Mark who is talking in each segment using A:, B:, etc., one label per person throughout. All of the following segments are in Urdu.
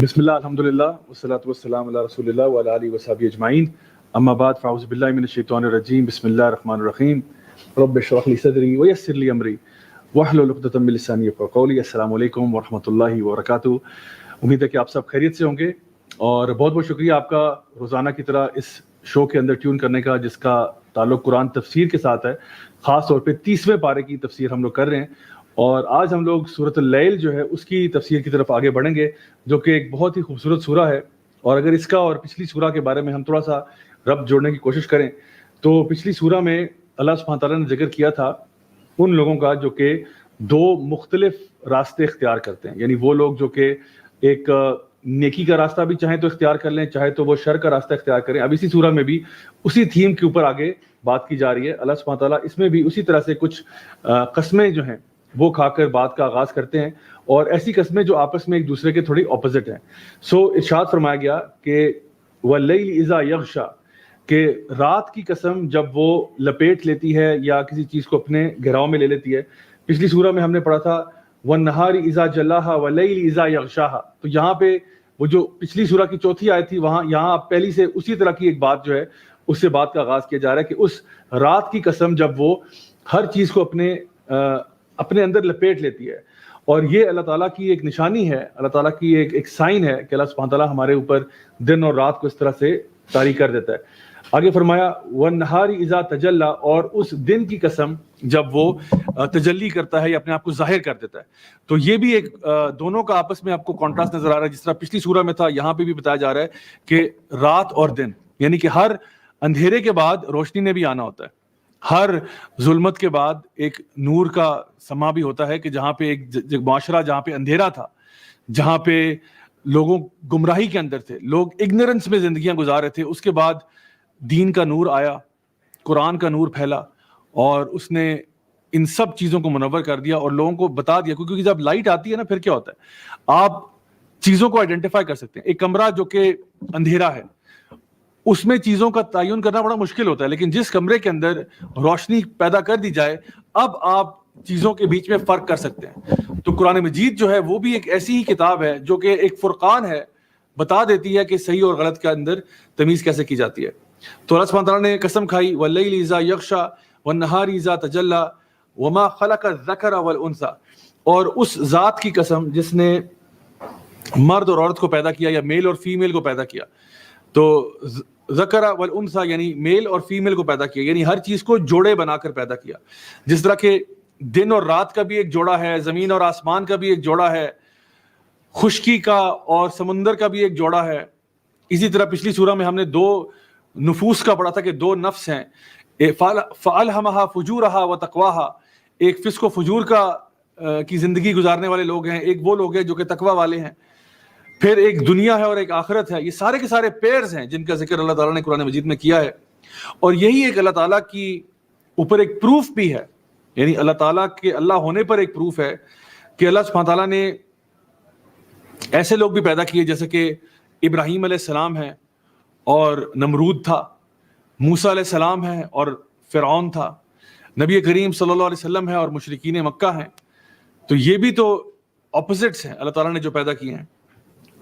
A: بسم اللہ الحمدللہ والصلاۃ والسلام علی رسول اللہ وعلی آلہ وصحبہ اجمعین، اما بعد فاعوذ باللہ من الشیطان الرجیم، بسم اللہ الرحمن الرحیم، رب اشرح لی صدری ویسر لی امری واحلل عقدۃ من لسانی یفقہوا قولی۔ السلام علیکم ورحمۃ اللہ وبرکاتہ۔ امید ہے کہ آپ سب خیریت سے ہوں گے، اور بہت بہت شکریہ آپ کا روزانہ کی طرح اس شو کے اندر ٹیون کرنے کا، جس کا تعلق قرآن تفسیر کے ساتھ ہے۔ خاص طور پہ 30ویں پارے کی تفسیر ہم لوگ کر رہے ہیں، اور آج ہم لوگ سورۃ اللیل جو ہے اس کی تفسیر کی طرف آگے بڑھیں گے، جو کہ ایک بہت ہی خوبصورت سورہ ہے۔ اور اگر اس کا اور پچھلی سورہ کے بارے میں ہم تھوڑا سا ربط جوڑنے کی کوشش کریں تو پچھلی سورہ میں اللہ سبحانہ تعالیٰ نے ذکر کیا تھا ان لوگوں کا جو کہ دو مختلف راستے اختیار کرتے ہیں، یعنی وہ لوگ جو کہ ایک نیکی کا راستہ بھی چاہیں تو اختیار کر لیں، چاہے تو وہ شر کا راستہ اختیار کریں۔ اب اسی سورہ میں بھی اسی تھیم کے اوپر آگے بات کی جا رہی ہے۔ اللہ سبحانہ تعالیٰ اس میں بھی اسی طرح سے کچھ قسمیں جو ہیں وہ کھا کر بات کا آغاز کرتے ہیں، اور ایسی قسمیں جو آپس میں ایک دوسرے کے تھوڑی اپوزٹ ہیں۔ ارشاد فرمایا گیا کہ وَاللَّيْلِ إِذَا يَغْشَى، کہ رات کی قسم جب وہ لپیٹ لیتی ہے یا کسی چیز کو اپنے گھیراؤ میں لے لیتی ہے۔ پچھلی سورہ میں ہم نے پڑھا تھا وَالنَّهَارِ إِذَا جَلَّاهَا وَاللَّيْلِ إِذَا يَغْشَاهَا، تو یہاں پہ وہ جو پچھلی سورہ کی چوتھی آیت تھی، یہاں پہلی سے اسی طرح کی ایک بات جو ہے اس سے بات کا آغاز کیا جا رہا ہے کہ اس رات کی قسم جب وہ ہر چیز کو اپنے اندر لپیٹ لیتی ہے۔ اور یہ اللہ تعالیٰ کی ایک نشانی ہے، اللہ تعالیٰ کی ایک سائن ہے کہ اللہ سبحانہ تعالیٰ ہمارے اوپر دن اور رات کو اس طرح سے طاری کر دیتا ہے۔ آگے فرمایا وَالنَّهَارِ إِذَا تَجَلَّى، اور اس دن کی قسم جب وہ تجلی کرتا ہے یا اپنے آپ کو ظاہر کر دیتا ہے۔ تو یہ بھی ایک دونوں کا آپس میں آپ کو کانٹراسٹ نظر آ رہا ہے، جس طرح پچھلی سورہ میں تھا یہاں پہ بھی بتایا جا رہا ہے کہ رات اور دن، یعنی کہ ہر اندھیرے کے بعد روشنی نے بھی آنا ہوتا ہے، ہر ظلمت کے بعد ایک نور کا سما بھی ہوتا ہے، کہ جہاں پہ ایک معاشرہ جہاں پہ اندھیرا تھا، جہاں پہ لوگوں گمراہی کے اندر تھے، لوگ اگنورنس میں زندگیاں گزار رہے تھے، اس کے بعد دین کا نور آیا، قرآن کا نور پھیلا، اور اس نے ان سب چیزوں کو منور کر دیا اور لوگوں کو بتا دیا۔ کیونکہ جب لائٹ آتی ہے نا، پھر کیا ہوتا ہے، آپ چیزوں کو آئیڈینٹیفائی کر سکتے ہیں۔ ایک کمرہ جو کہ اندھیرا ہے اس میں چیزوں کا تعین کرنا بڑا مشکل ہوتا ہے، لیکن جس کمرے کے اندر روشنی پیدا کر دی جائے، اب آپ چیزوں کے بیچ میں فرق کر سکتے ہیں۔ تو قرآن مجید جو ہے وہ بھی ایک ایسی ہی کتاب ہے جو کہ ایک فرقان ہے، بتا دیتی ہے کہ صحیح اور غلط کے اندر تمیز کیسے کی جاتی ہے۔ تو اللہ سبحانہ تعالیٰ نے قسم کھائی وَاللَّيْلِ إِذَا يَغْشَى وَالنَّهَارِ إِذَا تَجَلَّى وَمَا خَلَقَ الذَّكَرَ وَالْأُنثَى، اور اس ذات کی قسم جس نے مرد اور عورت کو پیدا کیا یا میل اور فیمیل کو پیدا کیا۔ تو ذکر والانثى یعنی میل اور فیمیل کو پیدا کیا، یعنی ہر چیز کو جوڑے بنا کر پیدا کیا۔ جس طرح کہ دن اور رات کا بھی ایک جوڑا ہے، زمین اور آسمان کا بھی ایک جوڑا ہے، خشکی کا اور سمندر کا بھی ایک جوڑا ہے۔ اسی طرح پچھلی سورہ میں ہم نے دو نفوس کا پڑھا تھا کہ دو نفس ہیں، فَأَلْهَمَهَا فُجُورَهَا وَتَقْوَاهَا، ایک فسق و فجور کی زندگی گزارنے والے لوگ ہیں، ایک وہ لوگ ہیں جو کہ تقوی والے ہیں۔ پھر ایک دنیا ہے اور ایک آخرت ہے۔ یہ سارے کے سارے پیئرز ہیں جن کا ذکر اللہ تعالیٰ نے قرآن مجید میں کیا ہے، اور یہی ایک اللہ تعالیٰ کی اوپر ایک پروف بھی ہے، یعنی اللہ تعالیٰ کے اللہ ہونے پر ایک پروف ہے کہ اللہ سبحانہ تعالیٰ نے ایسے لوگ بھی پیدا کیے جیسے کہ ابراہیم علیہ السلام ہیں اور نمرود تھا، موسیٰ علیہ السلام ہیں اور فرعون تھا، نبی کریم صلی اللہ علیہ وسلم ہے اور مشرکین مکہ ہیں۔ تو یہ بھی تو اپوزٹس ہیں اللہ تعالیٰ نے جو پیدا کیے ہیں۔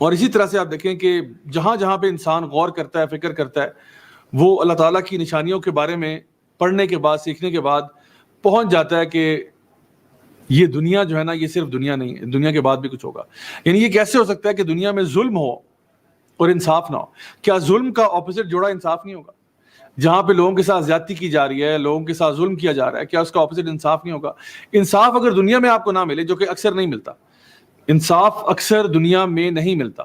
A: اور اسی طرح سے آپ دیکھیں کہ جہاں جہاں پہ انسان غور کرتا ہے، فکر کرتا ہے، وہ اللہ تعالیٰ کی نشانیوں کے بارے میں پڑھنے کے بعد، سیکھنے کے بعد پہنچ جاتا ہے کہ یہ دنیا جو ہے نا، یہ صرف دنیا نہیں ہے، دنیا کے بعد بھی کچھ ہوگا۔ یعنی یہ کیسے ہو سکتا ہے کہ دنیا میں ظلم ہو اور انصاف نہ ہو؟ کیا ظلم کا اپوزٹ جوڑا انصاف نہیں ہوگا؟ جہاں پہ لوگوں کے ساتھ زیادتی کی جا رہی ہے، لوگوں کے ساتھ ظلم کیا جا رہا ہے، کیا اس کا اپوزٹ انصاف نہیں ہوگا؟ انصاف اگر دنیا میں آپ کو نہ ملے، جو کہ اکثر نہیں ملتا، انصاف اکثر دنیا میں نہیں ملتا،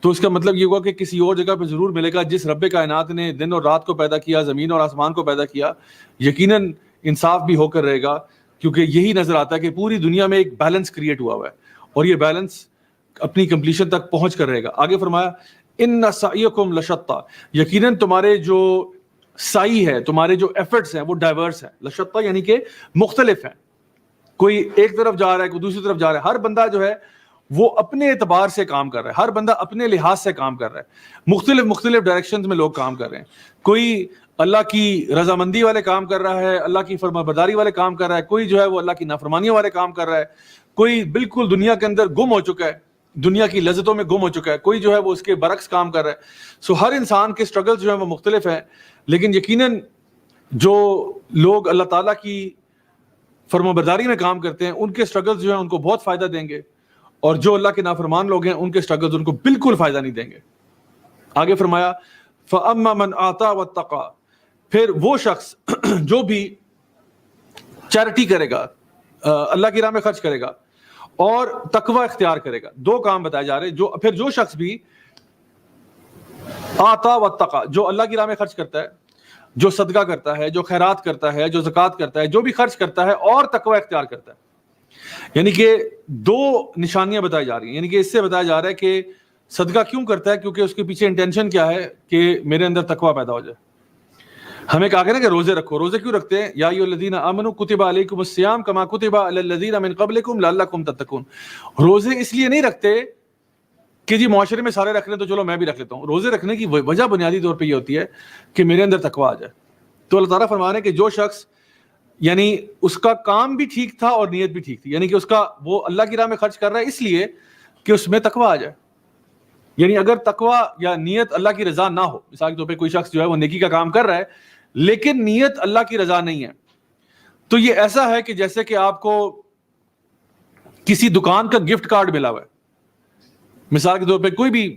A: تو اس کا مطلب یہ ہوا کہ کسی اور جگہ پہ ضرور ملے گا۔ جس رب کائنات نے دن اور رات کو پیدا کیا، زمین اور آسمان کو پیدا کیا، یقیناً انصاف بھی ہو کر رہے گا، کیونکہ یہی نظر آتا ہے کہ پوری دنیا میں ایک بیلنس کریٹ ہوا ہے، اور یہ بیلنس اپنی کمپلیشن تک پہنچ کر رہے گا۔ آگے فرمایا ان سعیکم لشتیٰ، یقیناً تمہارے جو سعی ہے، تمہارے جو ایفرٹس ہیں وہ ڈائیورس ہیں۔ لشتیٰ یعنی کہ مختلف ہیں، کوئی ایک طرف جا رہا ہے، کوئی دوسری طرف جا رہا ہے، ہر بندہ جو ہے وہ اپنے اعتبار سے کام کر رہا ہے، ہر بندہ اپنے لحاظ سے کام کر رہا ہے، مختلف ڈائریکشنز میں لوگ کام کر رہے ہیں۔ کوئی اللہ کی رضامندی والے کام کر رہا ہے، اللہ کی فرما برداری والے کام کر رہا ہے، کوئی جو ہے وہ اللہ کی نافرمانی والے کام کر رہا ہے، کوئی بالکل دنیا کے اندر گم ہو چکا ہے، دنیا کی لذتوں میں گم ہو چکا ہے، کوئی جو ہے وہ اس کے برعکس کام کر رہا ہے. سو ہر انسان کے اسٹرگل جو ہیں وہ مختلف ہیں، لیکن یقیناً جو لوگ اللہ تعالیٰ کی فرمانبرداری میں کام کرتے ہیں ان کے اسٹرگل جو ہیں ان کو بہت فائدہ دیں گے، اور جو اللہ کے نافرمان لوگ ہیں ان کے اسٹرگل ان کو بالکل فائدہ نہیں دیں گے. آگے فرمایا فَأَمَّا مَنْ آتَى وَاتَّقَى، پھر وہ شخص جو بھی چیریٹی کرے گا، اللہ کی راہ میں خرچ کرے گا اور تقوی اختیار کرے گا. دو کام بتائے جا رہے ہیں. پھر جو شخص بھی آتا واتقى، جو اللہ کی راہ میں خرچ کرتا ہے، جو صدقہ کرتا ہے، جو خیرات کرتا ہے، جو زکوٰۃ کرتا ہے، جو بھی خرچ کرتا ہے اور تقوی اختیار کرتا ہے، یعنی کہ دو نشانیاں بتائی جا رہی ہیں. یعنی کہ اس سے بتایا جا رہا ہے کہ صدقہ کیوں کرتا ہے، کیونکہ اس کے پیچھے انٹینشن کیا ہے کہ میرے اندر تقوی پیدا ہو جائے. ہمیں کہا گیا نا کہ روزے رکھو. روزے کیوں رکھتے ہیں؟ یا ایھا الذین آمنوا کتب علیکم الصیام کما کتب علی الذین من قبلکم لعلکم تتقون. روزے اس لیے نہیں رکھتے کہ جی معاشرے میں سارے رکھ رہے ہیں تو چلو میں بھی رکھ لیتا ہوں. روزے رکھنے کی وجہ بنیادی طور پہ یہ ہوتی ہے کہ میرے اندر تقوی آ جائے. تو اللہ تعالیٰ فرما رہے ہیں کہ جو شخص یعنی اس کا کام بھی ٹھیک تھا اور نیت بھی ٹھیک تھی، یعنی کہ اس کا وہ اللہ کی راہ میں خرچ کر رہا ہے اس لیے کہ اس میں تقوی آ جائے. یعنی اگر تقوی یا نیت اللہ کی رضا نہ ہو، مثال کے طور پہ کوئی شخص جو ہے وہ نیکی کا کام کر رہا ہے لیکن نیت اللہ کی رضا نہیں ہے، تو یہ ایسا ہے کہ جیسے کہ آپ کو کسی دکان کا گفٹ کارڈ ملا ہوا ہے. مثال کے طور پہ کوئی بھی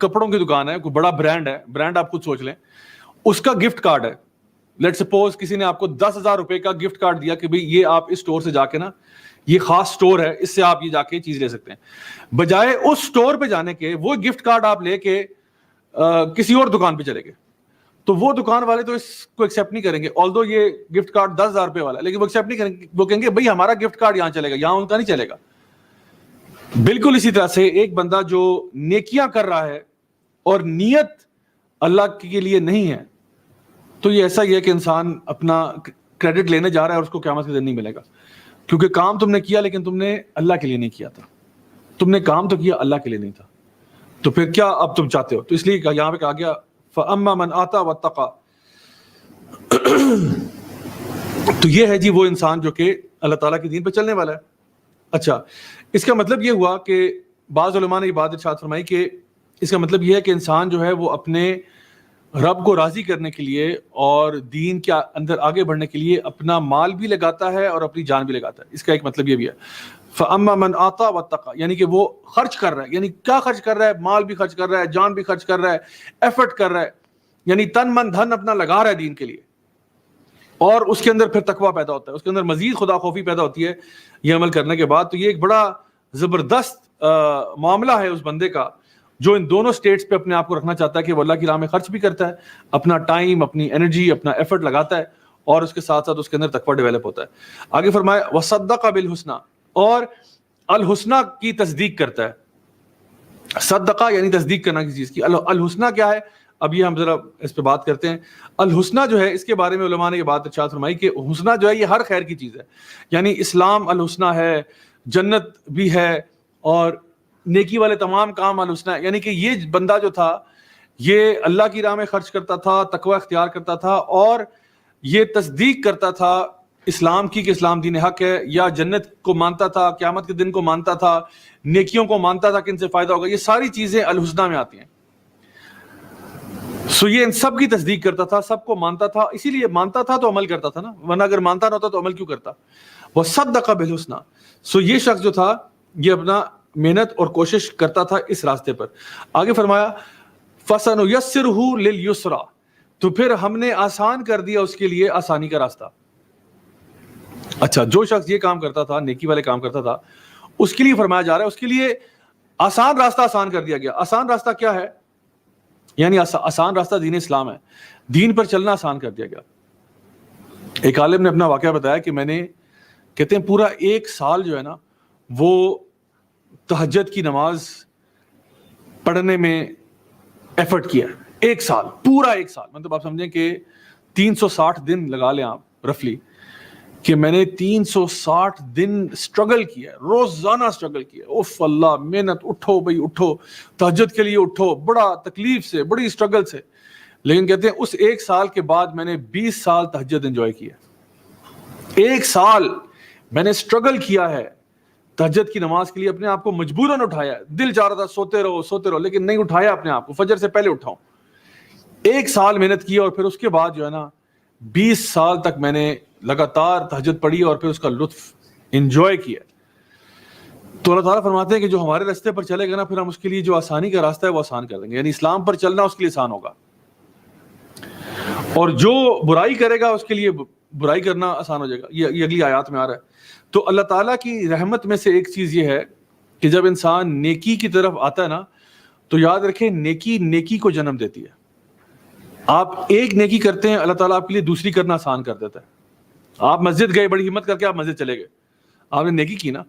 A: کپڑوں کی دکان ہے، کوئی بڑا برانڈ ہے، برانڈ آپ خود سوچ لیں، اس کا گفٹ کارڈ ہے. لیٹ سپوز کسی نے آپ کو 10,000 روپے کا گفٹ کارڈ دیا کہ بھئی یہ آپ اس سٹور سے جا کے نا، یہ خاص سٹور ہے، اس سے آپ یہ جا کے چیز لے سکتے ہیں. بجائے اس سٹور پہ جانے کے وہ گفٹ کارڈ آپ لے کے کسی اور دکان پہ چلے گئے، تو وہ دکان والے تو اس کو ایکسیپٹ نہیں کریں گے. آلدو یہ گفٹ کارڈ 10,000 روپے والا ہے لیکن وہ ایکسیپٹ نہیں کریں گے. وہ کہیں گے بھئی ہمارا گفٹ کارڈ یہاں چلے گا، یہاں ان کا نہیں چلے گا. بالکل اسی طرح سے ایک بندہ جو نیکیاں کر رہا ہے اور نیت اللہ کے لیے نہیں ہے، تو یہ ایسا ہی ہے کہ انسان اپنا کریڈٹ لینے جا رہا ہے اور اس کو قیامت کے دن نہیں ملے گا، کیونکہ کام تم نے کیا لیکن تم نے اللہ کے لیے نہیں کیا تھا. تم نے کام تو کیا، اللہ کے لیے نہیں تھا. تو پھر کیا اب تم چاہتے ہو؟ تو اس لیے یہاں پہ کہا گیا فَأَمَّا مَنْ آتَى وَاتَّقَى. تو یہ ہے جی وہ انسان جو کہ اللہ تعالیٰ کے دین پہ چلنے والا ہے. اچھا، اس کا مطلب یہ ہوا کہ بعض علماء نے یہ بات ارشاد فرمائی کہ اس کا مطلب یہ ہے کہ انسان جو ہے وہ اپنے رب کو راضی کرنے کے لیے اور دین کے اندر آگے بڑھنے کے لیے اپنا مال بھی لگاتا ہے اور اپنی جان بھی لگاتا ہے. اس کا ایک مطلب یہ بھی ہے فَأَمَّا مَنْ آتَى وَاتَّقَى، یعنی کہ وہ خرچ کر رہا ہے. یعنی کیا خرچ کر رہا ہے؟ مال بھی خرچ کر رہا ہے، جان بھی خرچ کر رہا ہے، ایفرٹ کر رہا ہے، یعنی تن من دھن اپنا لگا رہا ہے دین کے لیے، اور اس کے اندر پھر تقویٰ پیدا ہوتا ہے، اس کے اندر مزید خدا خوفی پیدا ہوتی ہے یہ عمل کرنے کے بعد. تو یہ ایک بڑا زبردست معاملہ ہے اس بندے کا جو ان دونوں سٹیٹس پہ اپنے آپ کو رکھنا چاہتا ہے کہ وہ اللہ کی راہ میں خرچ بھی کرتا ہے، اپنا ٹائم، اپنی انرجی، اپنا ایفرٹ لگاتا ہے، اور اس کے ساتھ ساتھ اس کے اندر تقویٰ ڈیولپ ہوتا ہے. آگے فرمایا وَصَدَّقَ بِالْحُسْنَى، اور الحسنہ کی تصدیق کرتا ہے. صدقہ یعنی تصدیق کرنا کسی چیز کی. الحسنہ کیا ہے؟ اب یہ ہم ذرا اس پہ بات کرتے ہیں. الحسنہ جو ہے اس کے بارے میں علماء نے یہ بات ارشاد فرمائی کہ حسنہ جو ہے یہ ہر خیر کی چیز ہے. یعنی اسلام الحسنہ ہے، جنت بھی ہے، اور نیکی والے تمام کام الحسنہ ہے. یعنی کہ یہ بندہ جو تھا یہ اللہ کی راہ میں خرچ کرتا تھا، تقوی اختیار کرتا تھا، اور یہ تصدیق کرتا تھا اسلام کی کہ اسلام دین حق ہے، یا جنت کو مانتا تھا، قیامت کے دن کو مانتا تھا، نیکیوں کو مانتا تھا کہ ان سے فائدہ ہوگا. یہ ساری چیزیں الحسنہ میں آتی ہیں. سو یہ ان سب کی تصدیق کرتا تھا، سب کو مانتا تھا. اسی لیے مانتا تھا تو عمل کرتا تھا نا، ورنہ اگر مانتا نہ ہوتا تو عمل کیوں کرتا؟ وَصَدَّقَ بِالْحُسْنَى. سو یہ شخص جو تھا یہ اپنا محنت اور کوشش کرتا تھا اس راستے پر. آگے فرمایا فَسَنُيَسِّرُهُ لِلْيُسْرَى، تو پھر ہم نے آسان کر دیا اس کے لیے آسانی کا راستہ. اچھا، جو شخص یہ کام کرتا تھا، نیکی والے کام کرتا تھا، اس کے لیے فرمایا جا رہا ہے اس کے لیے آسان راستہ آسان کر دیا گیا. آسان راستہ کیا ہے؟ یعنی آسان راستہ دین اسلام ہے، دین پر چلنا آسان کر دیا گیا. ایک عالم نے اپنا واقعہ بتایا کہ میں نے، کہتے ہیں پورا 1 سال جو ہے نا وہ تہجد کی نماز پڑھنے میں ایفرٹ کیا. 1 سال، پورا 1 سال، مطلب آپ سمجھیں کہ 360 دن لگا لیں آپ رفلی، کہ میں نے 360 دن سٹرگل کیا، روزانہ سٹرگل کیا. اوف اللہ، محنت، اٹھو بھائی اٹھو، تہجد کے لیے اٹھو، بڑا تکلیف سے، بڑی سٹرگل سے. لیکن کہتے ہیں اس 1 سال کے بعد میں نے 20 سال تہجد انجوائے کیا. 1 سال میں نے سٹرگل کیا ہے تہجد کی نماز کے لیے اپنے آپ کو مجبوراً اٹھایا ہے, دل چاہ رہا تھا سوتے رہو, لیکن نہیں اٹھایا اپنے آپ کو, فجر سے پہلے اٹھاؤں. 1 سال محنت کی اور پھر اس کے بعد جو ہے نا 20 سال تک میں نے لگاتار تہجد پڑھی اور پھر اس کا لطف انجوائے کیا. تو اللہ تعالیٰ فرماتے ہیں کہ جو ہمارے راستے پر چلے گا نا, پھر ہم اس کے لیے جو آسانی کا راستہ ہے وہ آسان کر دیں گے. یعنی اسلام پر چلنا اس کے لیے آسان ہوگا, اور جو برائی کرے گا اس کے لیے برائی کرنا آسان ہو جائے گا. یہ اگلی آیات میں آ رہا ہے. تو اللہ تعالیٰ کی رحمت میں سے ایک چیز یہ ہے کہ جب انسان نیکی کی طرف آتا ہے نا, تو یاد رکھیں نیکی کو جنم دیتی ہے. آپ ایک نیکی کرتے ہیں, اللہ تعالیٰ آپ کے لیے دوسری کرنا آسان کر دیتا ہے. آپ مسجد گئے, بڑی ہمت کر کے آپ مسجد چلے گئے, آپ نے نیکی کی نا,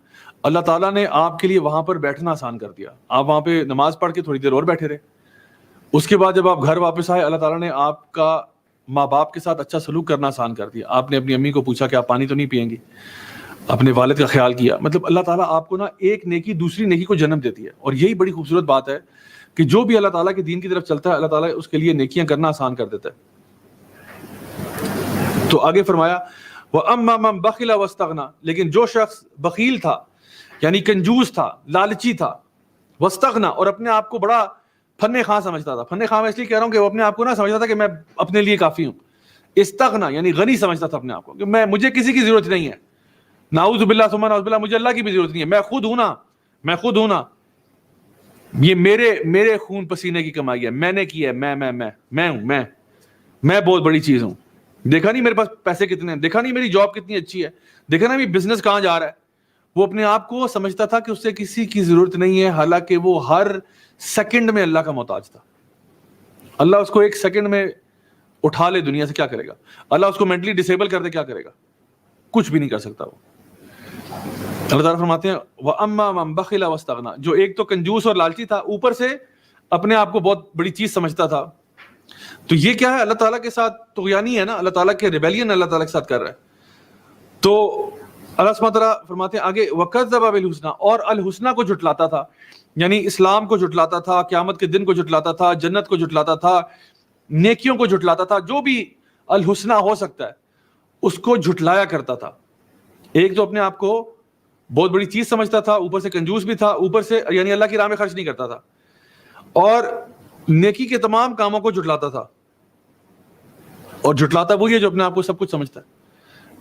A: اللہ تعالیٰ نے آپ کے لیے وہاں پر بیٹھنا آسان کر دیا. آپ وہاں پہ نماز پڑھ کے تھوڑی دیر اور بیٹھے رہے. اس کے بعد جب آپ گھر واپس آئے, اللہ تعالیٰ نے آپ کا ماں باپ کے ساتھ اچھا سلوک کرنا آسان کر دیا. آپ نے اپنی امی کو پوچھا کہ آپ پانی تو نہیں پئیں گی, اپنے والد کا خیال کیا. مطلب اللہ تعالیٰ آپ کو نا ایک نیکی دوسری نیکی کو جنم دیتی ہے. اور یہی بڑی خوبصورت بات ہے کہ جو بھی اللہ تعالیٰ کے دین کی طرف چلتا ہے, اللہ تعالیٰ اس کے لیے نیکیاں کرنا آسان کر دیتا ہے. تو آگے فرمایا وَأَمَّا مَنْ بَخِلَ وَاسْتَغْنَى, لیکن جو شخص بخیل تھا یعنی کنجوس تھا, لالچی تھا, وَاسْتَغْنَى, اور اپنے آپ کو بڑا فن خواہ سمجھتا تھا. فن خواہ میں اس لیے کہہ رہا ہوں کہ وہ اپنے آپ کو نہ سمجھتا تھا کہ میں اپنے لیے کافی ہوں. استغنا یعنی غنی سمجھتا تھا اپنے آپ کو کہ مجھے کسی کی ضرورت نہیں ہے. نعوذ باللہ ثم نعوذ باللہ, مجھے اللہ کی بھی ضرورت نہیں ہے, میں خود ہوں نا, یہ میرے خون پسینے کی کمائی ہے, میں نے کی ہے, میں بہت بڑی چیز ہوں. دیکھا نہیں میرے پاس پیسے کتنے ہیں, دیکھا نہیں میری جاب کتنی اچھی ہے, دیکھا نا میری بزنس کہاں جا رہا ہے. وہ اپنے آپ کو سمجھتا تھا کہ اس سے کسی کی ضرورت نہیں ہے, حالانکہ وہ ہر سیکنڈ میں اللہ کا محتاج تھا. اللہ اس کو 1 سیکنڈ میں اٹھا لے دنیا سے, کیا کرے گا؟ اللہ اس کو مینٹلی ڈسیبل کر دے, کیا کرے گا؟ کچھ بھی نہیں کر سکتا وہ. اللہ تعالیٰ فرماتے ہیں وَأَمَّا مَنْ بَخِلَ وَاسْتَغْنَى, جو ایک تو کنجوس اور لالچی تھا, اوپر سے اپنے آپ کو بہت بڑی چیز سمجھتا تھا. تو یہ کیا ہے؟ اللہ تعالیٰ کے ساتھ طغیانی ہے نا, اللہ تعالیٰ کے ریبیلین اللہ تعالیٰ کے ساتھ کر رہا ہے. تو اللہ سبحانہ تعالیٰ فرماتے ہیں آگے وَكَذَّبَ بِالْحُسْنَى, اور الحسنہ کو جھٹلاتا تھا, یعنی اسلام کو جھٹلاتا تھا, قیامت کے دن کو جھٹلاتا تھا, جنت کو جھٹلاتا تھا, نیکیوں کو جھٹلاتا تھا. جو بھی الحسنہ ہو سکتا ہے اس کو جھٹلایا کرتا تھا. ایک تو اپنے آپ کو بہت بڑی چیز سمجھتا تھا, اوپر سے کنجوس بھی تھا, اوپر سے یعنی اللہ کی راہ میں خرچ نہیں کرتا تھا, اور نیکی کے تمام کاموں کو جھٹلاتا تھا. اور جھٹلاتا وہی ہے جو اپنے آپ کو سب کچھ سمجھتا ہے.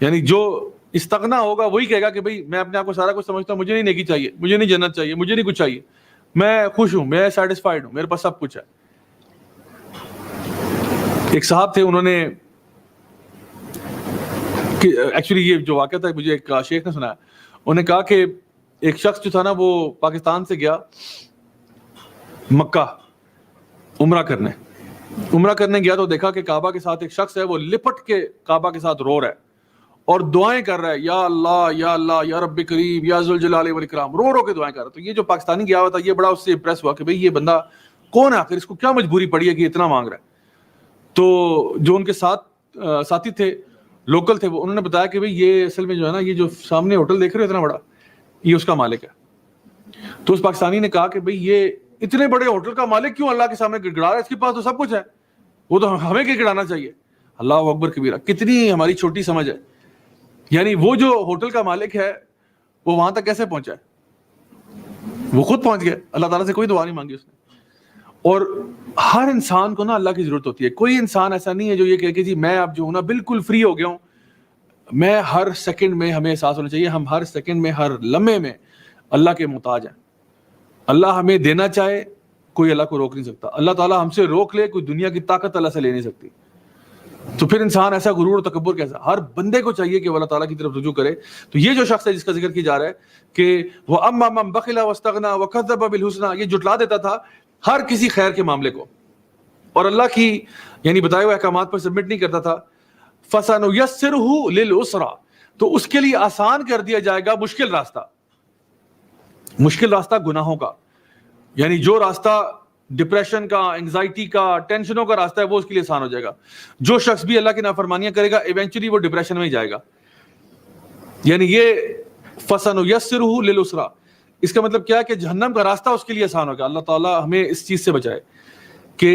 A: یعنی جو استغنا ہوگا وہی کہے گا کہ بھئی میں اپنے آپ کو سارا کچھ سمجھتا ہوں, مجھے نہیں نیکی چاہیے, مجھے نہیں جنت چاہیے, مجھے نہیں کچھ چاہیے, میں خوش ہوں, میں سیٹسفائیڈ ہوں, میرے پاس سب کچھ ہے. ایک صاحب تھے, انہوں نے ایکچولی یہ جو واقعہ تھا مجھے ایک شیخ نے سنایا. انہوں نے کہا کہ ایک شخص جو تھا نا وہ پاکستان سے گیا مکہ عمرہ کرنے گیا, تو دیکھا کہ کعبہ کے ساتھ ایک شخص ہے, وہ لپٹ کے کعبہ کے ساتھ رو رہا ہے اور دعائیں کر رہا ہے, یا اللہ یا رب کریم یا ذوالجلال والاکرام, رو کے دعائیں کر رہا ہے. تو یہ جو پاکستانی گیا ہوا تھا یہ بڑا اس سے امپریس ہوا کہ بھئی یہ بندہ کون ہے آخر, اس کو کیا مجبوری پڑی ہے کہ اتنا مانگ رہا ہے. تو جو ان کے ساتھ ساتھی تھے, لوکل تھے, وہ انہوں نے بتایا کہ بھئی یہ اصل میں جو ہے نا, یہ جو سامنے ہوٹل دیکھ رہے ہو اتنا بڑا, یہ اس کا مالک ہے. تو اس پاکستانی نے کہا کہ بھئی یہ اتنے بڑے ہوٹل کا مالک کیوں اللہ کے سامنے گڑگڑا رہا ہے, اس کے پاس تو سب کچھ ہے, وہ تو ہمیں گڑگڑانا چاہیے. اللہ اکبر کبیرہ, کتنی ہماری چھوٹی سمجھ ہے. یعنی وہ جو ہوٹل کا مالک ہے وہ وہاں تک کیسے پہنچا ہے؟ وہ خود پہنچ گیا, اللہ تعالیٰ سے کوئی دعا نہیں مانگی اس نے. اور ہر انسان کو نا اللہ کی ضرورت ہوتی ہے. کوئی انسان ایسا نہیں ہے جو یہ کہے کہ جی میں اب جو ہوں نا بالکل فری ہو گیا ہوں. میں ہر سیکنڈ میں, ہمیں احساس ہونا چاہیے ہم ہر سیکنڈ میں, ہر لمحے میں اللہ کے محتاج ہیں. اللہ ہمیں دینا چاہے کوئی اللہ کو روک نہیں سکتا, اللہ تعالیٰ ہم سے روک لے کوئی دنیا کی طاقت اللہ سے لے نہیں سکتی. تو پھر انسان ایسا غرور اور تکبر کیسا؟ ہر بندے کو چاہیے کہ وہ اللہ تعالیٰ کی طرف رجوع کرے. تو یہ جو شخص ہے جس کا ذکر کیا جا رہا ہے کہ وَأَمَّا مَنْ بَخِلَ وَاسْتَغْنَى وَكَذَّبَ بِالْحُسْنَى, یہ جُھٹلا دیتا تھا ہر کسی خیر کے معاملے کو, اور اللہ کی یعنی بتائے ہوئے احکامات پر سبمٹ نہیں کرتا تھا. فَسَنُيَسِّرُهُ لِلْعُسْرَى, تو اس کے لیے آسان کر دیا جائے گا مشکل راستہ گناہوں کا. یعنی جو راستہ ڈپریشن کا, انگزائٹی کا, ٹینشنوں کا راستہ ہے وہ اس کے لیے آسان ہو جائے گا. جو شخص بھی اللہ کی نافرمانیاں کرے گا ایونچولی وہ ڈپریشن میں ہی جائے گا. یعنی یہ فَسَنُيَسِّرُهُ لِلْعُسْرَى, اس کا مطلب کیا ہے کہ جہنم کا راستہ اس کے لیے آسان ہوگا. اللہ تعالیٰ ہمیں اس چیز سے بچائے کہ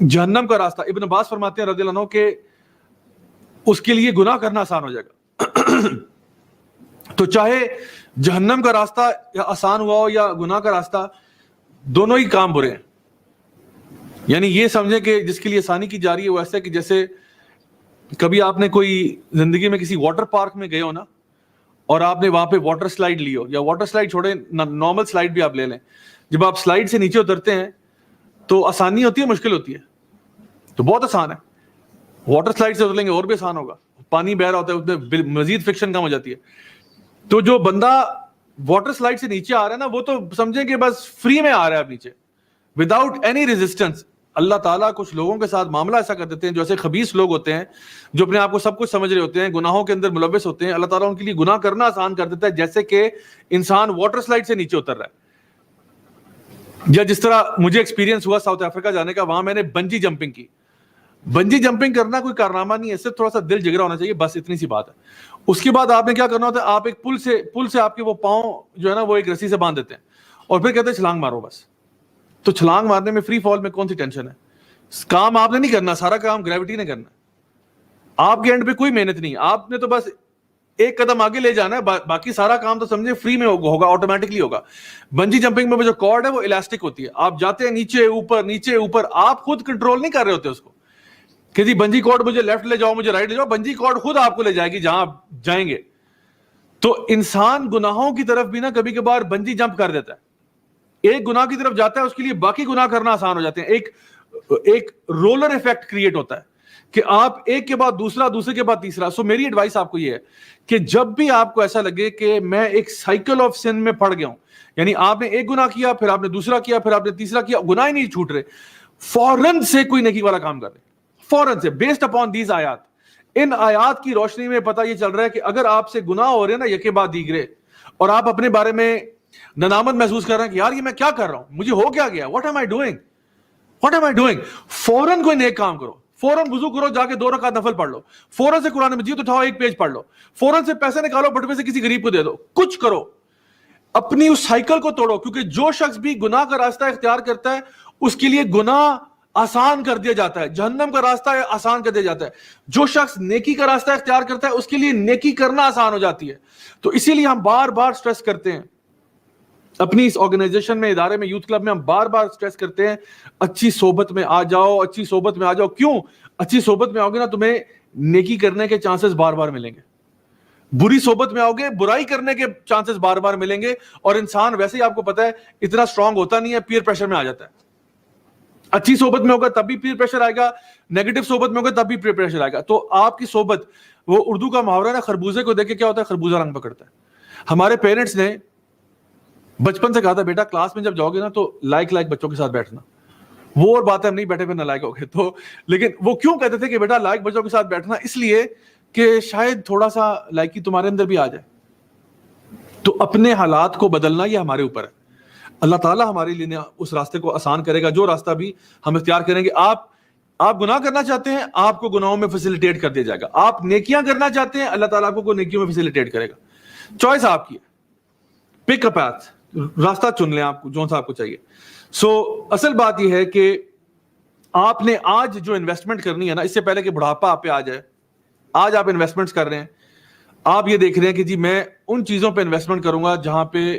A: جہنم کا راستہ, ابن عباس فرماتے ہیں رضی اللہ عنہ کہ اس کے لیے گناہ کرنا آسان ہو جائے گا. تو چاہے جہنم کا راستہ یا آسان ہوا ہو یا گناہ کا راستہ، دونوں ہی کام برے ہیں. یعنی یہ سمجھیں کہ جس کے لیے آسانی کی جا رہی ہے وہ ایسا ہے کہ جیسے کبھی آپ نے کوئی زندگی میں کسی واٹر پارک میں گئے ہو نا، اور آپ نے وہاں پہ واٹر سلائیڈ لی ہو، یا واٹر سلائیڈ چھوڑیں، نارمل سلائیڈ بھی آپ لے لیں. جب آپ سلائیڈ سے نیچے اترتے ہیں تو آسانی ہوتی ہے، مشکل ہوتی ہے؟ تو بہت آسان ہے. واٹر سلائیڈ سے اتریں گے اور بھی آسان ہوگا، پانی بہ رہا ہوتا ہے، اس میں مزید فرکشن کم ہو جاتی ہے. تو جو بندہ واٹر سلائیڈ سے نیچے آ رہا ہے نا، وہ تو سمجھیں کہ بس فری میں آ رہا ہے اب نیچے، وداؤٹ اینی ریزسٹنس. اللہ تعالیٰ کچھ لوگوں کے ساتھ معاملہ ایسا کر دیتے ہیں جو ایسے خبیث لوگ ہوتے ہیں، جو اپنے آپ کو سب کچھ سمجھ رہے ہوتے ہیں، گناہوں کے اندر ملوث ہوتے ہیں. اللہ تعالیٰ ان کے لیے گناہ کرنا آسان کر دیتا ہے، جیسے کہ انسان واٹر سلائیڈ سے نیچے اتر رہا ہے. یا جس طرح مجھے ایکسپیرینس ہوا ساؤتھ افریقہ جانے کا، وہاں میں نے بنجی جمپنگ کی. بنجی جمپنگ کرنا کوئی کارنامہ نہیں ہے، صرف تھوڑا سا دل جگرا ہونا چاہیے، بس اتنی سی بات ہے. اس کے بعد آپ نے کیا کرنا ہوتا ہے، آپ ایک پل سے آپ کے وہ پاؤں جو ہے نا وہ ایک رسی سے باندھ دیتے ہیں، اور پھر کہتے ہیں چھلانگ مارو بس. تو چھلانگ مارنے میں، فری فال میں کون سی ٹینشن ہے؟ کام آپ نے نہیں کرنا، سارا کام گریوٹی نے کرنا ہے. آپ کے اینڈ پہ کوئی محنت نہیں، آپ نے تو بس ایک قدم آگے لے جانا ہے، باقی سارا کام تو سمجھے فری میں ہوگا، آٹومیٹکلی ہوگا. بنجی جمپنگ میں جو کارڈ ہے وہ الاسٹک ہوتی ہے، آپ جاتے ہیں نیچے اوپر، آپ خود کنٹرول نہیں کر رہے ہوتے اس کو کہ جی بنجی کارڈ مجھے لیفٹ لے جاؤ، مجھے رائٹ لے جاؤ. بنجی کارڈ خود آپ کو لے جائے گی جہاں آپ جائیں گے. تو انسان گناہوں کی طرف بھی نا کبھی کبھار بنجی جمپ کر دیتا ہے. ایک گناہ کی طرف جاتا ہے، اس کے لیے باقی گناہ کرنا آسان ہو جاتے ہیں. ایک رولر ایفیکٹ کریٹ ہوتا ہے کہ آپ ایک کے بعد دوسرا، دوسرے کے بعد تیسرا. سو میری ایڈوائس آپ کو یہ ہے کہ جب بھی آپ کو ایسا لگے کہ میں ایک سائیکل آف سن میں پڑ گیا ہوں، یعنی آپ نے ایک گناہ کیا، پھر آپ نے دوسرا کیا، پھر آپ نے تیسرا کیا، گناہ ہی نہیں چھوٹ رہے، فوراً سے کوئی نیکی والا کام کر لیں. فوراً سے، بیسڈ اپون دیز آیات. ان آیات کی روشنی میں پتہ یہ چل رہا ہے کہ اگر آپ سے گناہ ہو رہے ہیں نا یکے بعد دیگرے، اور آپ اپنے بارے میں ندامت محسوس کر رہے ہیں کہ یار یہ میں کیا کر رہا ہوں، مجھے ہو کیا گیا، واٹ ایم آئی ڈوئنگ، فوراً کوئی نیک کام کرو، فوراً وضو کرو، جا کے 2 رکعت نفل پڑھ لو، فوراً سے قرآن مجید اٹھاؤ، ایک پیج پڑھ لو، فوراً سے پیسے نکالو بٹوے سے کسی غریب کو دے دو، کچھ کرو، اپنی اس سائیکل کو توڑو. کیونکہ جو شخص بھی گناہ کا راستہ اختیار کرتا ہے اس کے لیے گناہ آسان کر دیا جاتا ہے، جہنم کا راستہ آسان کر دیا جاتا ہے. جو شخص نیکی کا راستہ اختیار کرتا ہے اس کے لیے نیکی کرنا آسان ہو جاتی ہے. تو اسی لیے ہم بار بار سٹریس کرتے ہیں اپنی اس آرگنائزیشن میں، ادارے میں، یوتھ کلب میں، ہم بار بار سٹریس کرتے ہیں اچھی صحبت میں آ جاؤ، اچھی صحبت میں آ جاؤ. کیوں؟ اچھی صحبت میں آؤ گے نا تمہیں نیکی کرنے کے چانسز بار بار ملیں گے. بری صحبت میں آؤ گے برائی کرنے کے چانسز بار بار ملیں گے. اور انسان ویسے ہی آپ کو پتا ہے اتنا اسٹرانگ ہوتا نہیں ہے، پیئر پریشر میں آ جاتا ہے. اچھی صحبت میں ہوگا تب بھی پیئر پریشر آئے گا، نیگیٹو صحبت میں ہوگا تب بھی پیئر پریشر آئے گا. تو آپ کی صحبت، وہ اردو کا محاورہ ہے نا، خربوزے کو دیکھ کے کیا ہوتا ہے، خربوزہ رنگ پکڑتا ہے. ہمارے پیرنٹس نے بچپن سے کہا تھا بیٹا کلاس میں جب جاؤ گے نا تو لائک بچوں کے ساتھ بیٹھنا. وہ اور بات ہے ہم نہیں بیٹھے پھر نالائق ہو گئے. تو لیکن وہ کیوں کہتے تھے کہ بیٹا لائک بچوں کے ساتھ بیٹھنا؟ اس لیے کہ شاید تھوڑا سا لائکی تمہارے اندر بھی آ جائے. تو اپنے حالات کو بدلنا یہ ہمارے اوپر ہے. اللہ تعالیٰ ہمارے لیے اس راستے کو آسان کرے گا جو راستہ بھی ہم اختیار کریں گے. آپ گناہ کرنا چاہتے ہیں، آپ کو گناہوں میں فیسیلیٹیٹ کر دیا جائے گا. آپ نیکیاں کرنا چاہتے ہیں، اللہ تعالیٰ آپ کو نیکیوں میں فیسیلیٹیٹ کرے گا. چوائس آپ کی ہے، پک اے پاتھ، راستہ چن لیں آپ کو جو سا آپ کو چاہیے. سو اصل بات یہ ہے کہ آپ نے آج جو انویسٹمنٹ کرنی ہے نا، اس سے پہلے کہ بڑھاپا آپ پہ آ جائے، آج آپ انویسٹمنٹس کر رہے ہیں. آپ یہ دیکھ رہے ہیں کہ جی میں ان چیزوں پہ انویسٹمنٹ کروں گا جہاں پہ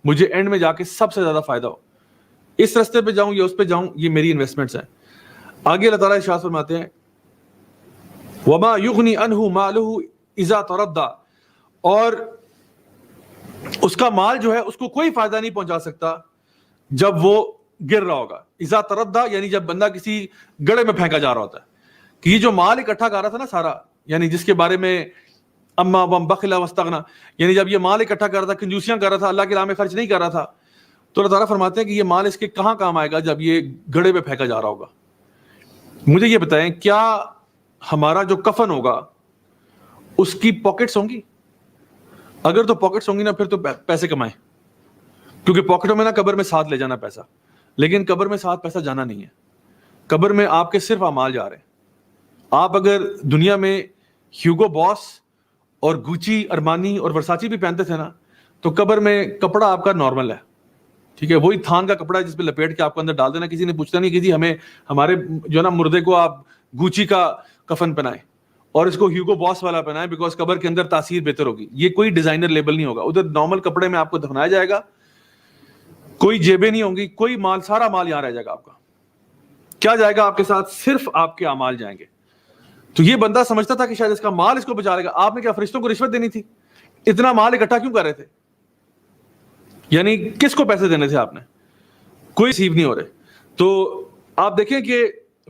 A: مجھے اینڈ میں جا کے سب سے زیادہ فائدہ ہو. اس راستے پہ جاؤں یا اس پہ جاؤں، یہ میری انویسٹمنٹس ہیں. آگے اللہ تعالیٰ ارشاد فرماتے ہیں وَمَا يُغْنِي عَنْهُ مَالُهُ إِذَا تَرَدَّى، اور اس کا مال جو ہے اس کو کوئی فائدہ نہیں پہنچا سکتا جب وہ گر رہا ہوگا. اذا تردہ یعنی جب بندہ کسی گڑھے میں پھینکا جا رہا ہوتا ہے. کہ یہ جو مال اکٹھا کر رہا تھا نا سارا، یعنی جس کے بارے میں اما وم بخلا واستغنا، یعنی جب یہ مال اکٹھا کر رہا تھا، کنجوسیاں کر رہا تھا، اللہ کی راہ میں خرچ نہیں کر رہا تھا، تو اللہ تعالیٰ فرماتے ہیں کہ یہ مال اس کے کہاں کام آئے گا جب یہ گڑھے میں پھینکا جا رہا ہوگا. مجھے یہ بتائیں کیا ہمارا جو کفن ہوگا اس کی پاکٹس ہوں گی؟ اگر تو پاکٹس ہوں گی نا پھر تو پیسے کمائیں، کیونکہ پاکٹوں میں نا قبر میں ساتھ لے جانا پیسہ، لیکن قبر میں ساتھ پیسہ جانا نہیں ہے. قبر میں آپ کے صرف اعمال جا رہے ہیں. آپ اگر دنیا میں ہیوگو باس اور گوچی، ارمانی اور ورساچی بھی پہنتے تھے نا، تو قبر میں کپڑا آپ کا نارمل ہے، ٹھیک ہے، وہی تھان کا کپڑا ہے جس پہ لپیٹ کے آپ کو اندر ڈال دینا. کسی نے پوچھتا نہیں کہ جی ہمیں ہمارے جو ہے نا مردے کو آپ گوچی کا کفن پہنائیں. اور اس کو ہیوگو باس والا پہنائیں بیکاز قبر کے اندر تاثیر بہتر ہوگی. یہ کوئی ڈیزائنر لیبل نہیں ہوگا, ادھر نارمل کپڑے میں آپ کو دفنایا جائے گا, کوئی جیبیں نہیں ہوں گی, کوئی مال, سارا مال یہاں رہ جائے گا آپ کا. کیا جائے گا آپ کے ساتھ؟ صرف آپ کے اعمال جائیں گے. تو یہ بندہ سمجھتا تھا کہ شاید اس کا مال اس کو بچا لے گا. آپ نے کیا فرشتوں کو رشوت دینی تھی؟ اتنا مال اکٹھا کیوں کر رہے تھے؟ یعنی کس کو پیسے دینے تھے آپ نے؟ کوئی ریسیو نہیں ہو رہے. تو آپ دیکھیں کہ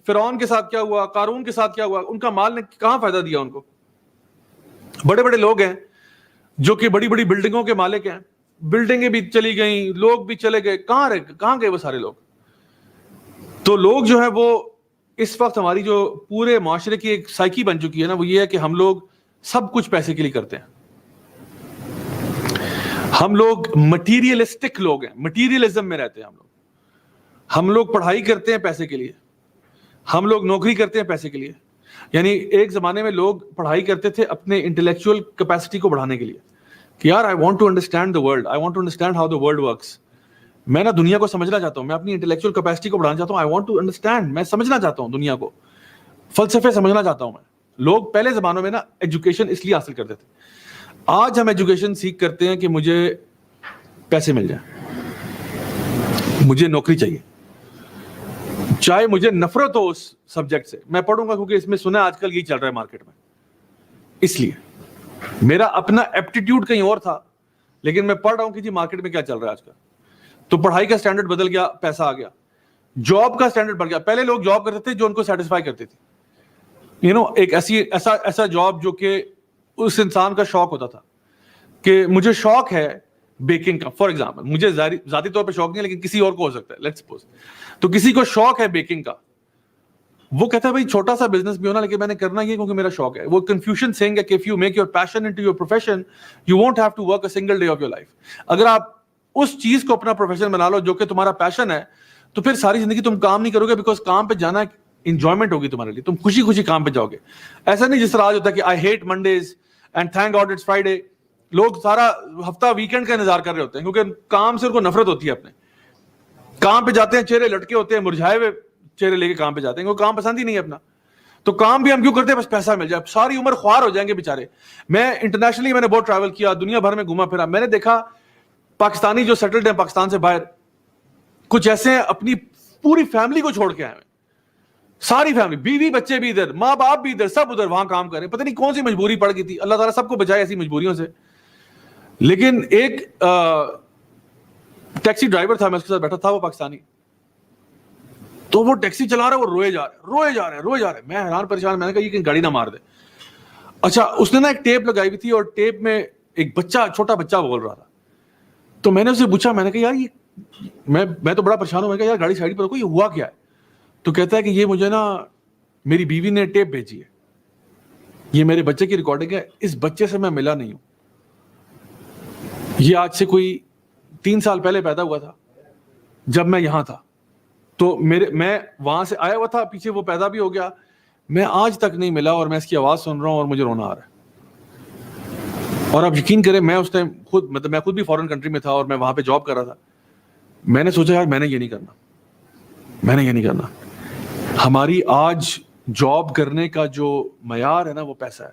A: فرعون کے ساتھ کیا ہوا, قارون کے ساتھ کیا ہوا, ان کا مال نے کہاں فائدہ دیا ان کو. بڑے بڑے لوگ ہیں جو کہ بڑی بڑی بلڈنگوں کے مالک ہیں, بلڈنگیں بھی چلی گئیں, لوگ بھی چلے گئے, کہاں گئے وہ سارے لوگ؟ تو لوگ جو ہے وہ اس وقت ہماری جو پورے معاشرے کی ایک سائیکی بن چکی ہے نا, وہ یہ ہے کہ ہم لوگ سب کچھ پیسے کے لیے کرتے ہیں. ہم لوگ مٹیریلسٹک لوگ ہیں, مٹیریلزم میں رہتے ہیں ہم لوگ. ہم لوگ پڑھائی کرتے ہیں پیسے کے لیے, ہم لوگ نوکری کرتے ہیں پیسے کے لیے. یعنی ایک زمانے میں لوگ پڑھائی کرتے تھے اپنے انٹلیکچوئل کیپیسٹی کو بڑھانے کے لیے کہ یار I want to understand the world, I want to understand how the world works. میں نا دنیا کو سمجھنا چاہتا ہوں, میں اپنی انٹلیکچوئل کیپیسٹی کو بڑھانا چاہتا ہوں. آئی وانٹ ٹو انڈرسٹینڈ, میں سمجھنا چاہتا ہوں دنیا کو, فلسفے سمجھنا چاہتا ہوں میں. لوگ پہلے زمانوں میں نا ایجوکیشن اس لیے حاصل کرتے تھے. آج ہم ایجوکیشن سیکھ کرتے ہیں کہ مجھے پیسے مل جائیں, مجھے نوکری چاہیے, چاہے مجھے نفرت ہو اس سبجیکٹ سے, میں پڑھوں گا کیونکہ اس میں سنا آج کل یہی چل رہا ہے مارکیٹ میں. اس لیے میرا اپنا ایپٹیٹیوڈ کہیں اور تھا, لیکن میں پڑھ رہا ہوں کہ جی مارکیٹ میں کیا چل رہا ہے آج کل. تو پڑھائی کا سٹینڈرڈ بدل گیا, پیسہ آ گیا, جاب کا سٹینڈرڈ بڑھ گیا. پہلے لوگ جاب کرتے تھے جو ان کو سیٹسفائی کرتی تھی, ایک ایسا جاب جو کہ اس انسان کا شوق ہوتا تھا کہ مجھے شوق ہے بیکنگ کا. فار ایگزامپل مجھے ذاتی طور پہ شوق نہیں ہے, لیکن کسی اور کو ہو سکتا ہے, لیٹس سپوز. تو کسی کو شوق ہے بیکنگ کا, وہ کہتا ہے بھائی چھوٹا سا بزنس بھی ہونا, لیکن میں نے کرنا یہ کیونکہ میرا شوق ہے. وہ کنفیوژن سینگ ہے کہ if you make your passion into your profession, you won't have to work a single day of your life. اگر آپ اس چیز کو اپنا پروفیشن بنا لو جو کہ تمہارا پیشن ہے, تو پھر ساری زندگی تم کام نہیں کرو گے, بیکاز کام پہ جانا انجوائمنٹ ہوگی تمہارے لیے, تم خوشی خوشی کام پہ جاؤ گے. ایسا نہیں جس طرح آج ہوتا ہے کہ I hate Mondays and thank God it's Friday. لوگ سارا ہفتہ ویکینڈ کا انتظار کر رہے ہوتے ہیں کیونکہ کام سے ان کو نفرت ہوتی ہے. اپنے کام پہ جاتے ہیں, چہرے لٹکے ہوتے ہیں, مرجھائے ہوئے چہرے لے کے کام پہ جاتے ہیں, کیونکہ کام پسند ہی نہیں ہے اپنا. تو کام بھی ہم کیوں کرتے ہیں؟ بس پیسہ مل جائے. ساری عمر خوار ہو جائیں گے بےچارے. میں انٹرنیشنلی میں نے بہت ٹریول کیا, دنیا بھر میں گھوما پھرا. میں نے دیکھا پاکستانی جو سیٹلڈ ہیں پاکستان سے باہر, کچھ ایسے ہیں اپنی پوری فیملی کو چھوڑ کے آئے ہیں, ساری فیملی, بیوی بچے بھی ادھر, ماں باپ بھی ادھر, سب ادھر وہاں کام کر رہے ہیں. پتہ نہیں کون سی مجبوری پڑ گئی تھی, اللہ تعالیٰ سب کو بچائے ایسی مجبوریوں سے. لیکن ایک ٹیکسی ڈرائیور تھا, میں اس کے ساتھ بیٹھا تھا, وہ پاکستانی. تو وہ ٹیکسی چلا رہا ہے, وہ روئے جا رہے. میں حیران پریشان, میں نے کہا یہ کہیں گاڑی نہ مار دے. اچھا, اس نے نا ایک ٹیپ لگائی ہوئی تھی, اور ٹیپ میں ایک بچہ, چھوٹا بچہ بول رہا تھا. تو میں نے اسے پوچھا, میں نے کہا یار یہ میں تو بڑا پریشان ہوں. میں نے کہا یار گاڑی سائڈ پر رکھو, یہ ہوا کیا ہے؟ تو کہتا ہے کہ یہ مجھے نا میری بیوی نے ٹیپ بھیجی ہے, یہ میرے بچے کی ریکارڈنگ ہے, اس بچے سے میں ملا نہیں ہوں. یہ آج سے کوئی 3 سال پہلے پیدا ہوا تھا جب میں یہاں تھا. تو میں وہاں سے آیا ہوا تھا, پیچھے وہ پیدا بھی ہو گیا, میں آج تک نہیں ملا, اور میں اس کی آواز سن رہا ہوں اور مجھے رونا آ رہا ہے. اور آپ یقین کریں, میں اس ٹائم میں خود بھی فورن کنٹری میں تھا, اور میں وہاں پہ جاب کر رہا تھا. میں نے سوچا یار میں نے یہ نہیں کرنا. ہماری آج جاب کرنے کا جو معیار ہے نا, وہ پیسہ ہے,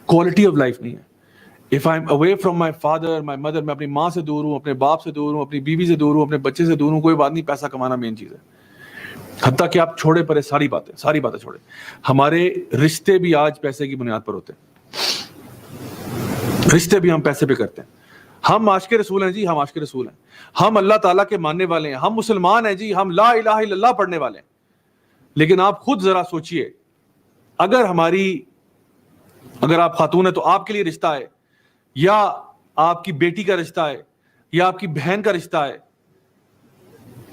A: کوالٹی آف لائف نہیں ہے. If I'm away from my father, my mother, میں اپنی ماں سے دور ہوں, اپنے باپ سے دور ہوں, اپنی بیوی سے دور ہوں, اپنے بچے سے دور ہوں, کوئی بات نہیں, پیسہ کمانا مین چیز ہے. حتیٰ کہ آپ چھوڑے پڑے ساری باتیں چھوڑے. ہمارے رشتے بھی آج پیسے کی بنیاد پر ہوتے ہیں, رشتے بھی ہم پیسے پہ کرتے ہیں. ہم عاشق رسول ہیں جی, ہم عاشق رسول ہیں, ہم اللہ تعالیٰ کے ماننے والے ہیں, ہم مسلمان ہیں جی, ہم لا الہ الا اللہ پڑھنے والے ہیں. لیکن آپ خود ذرا سوچئے, اگر آپ خاتون ہیں تو آپ کے لیے رشتہ ہے, یا آپ کی بیٹی کا رشتہ ہے, یا آپ کی بہن کا رشتہ ہے,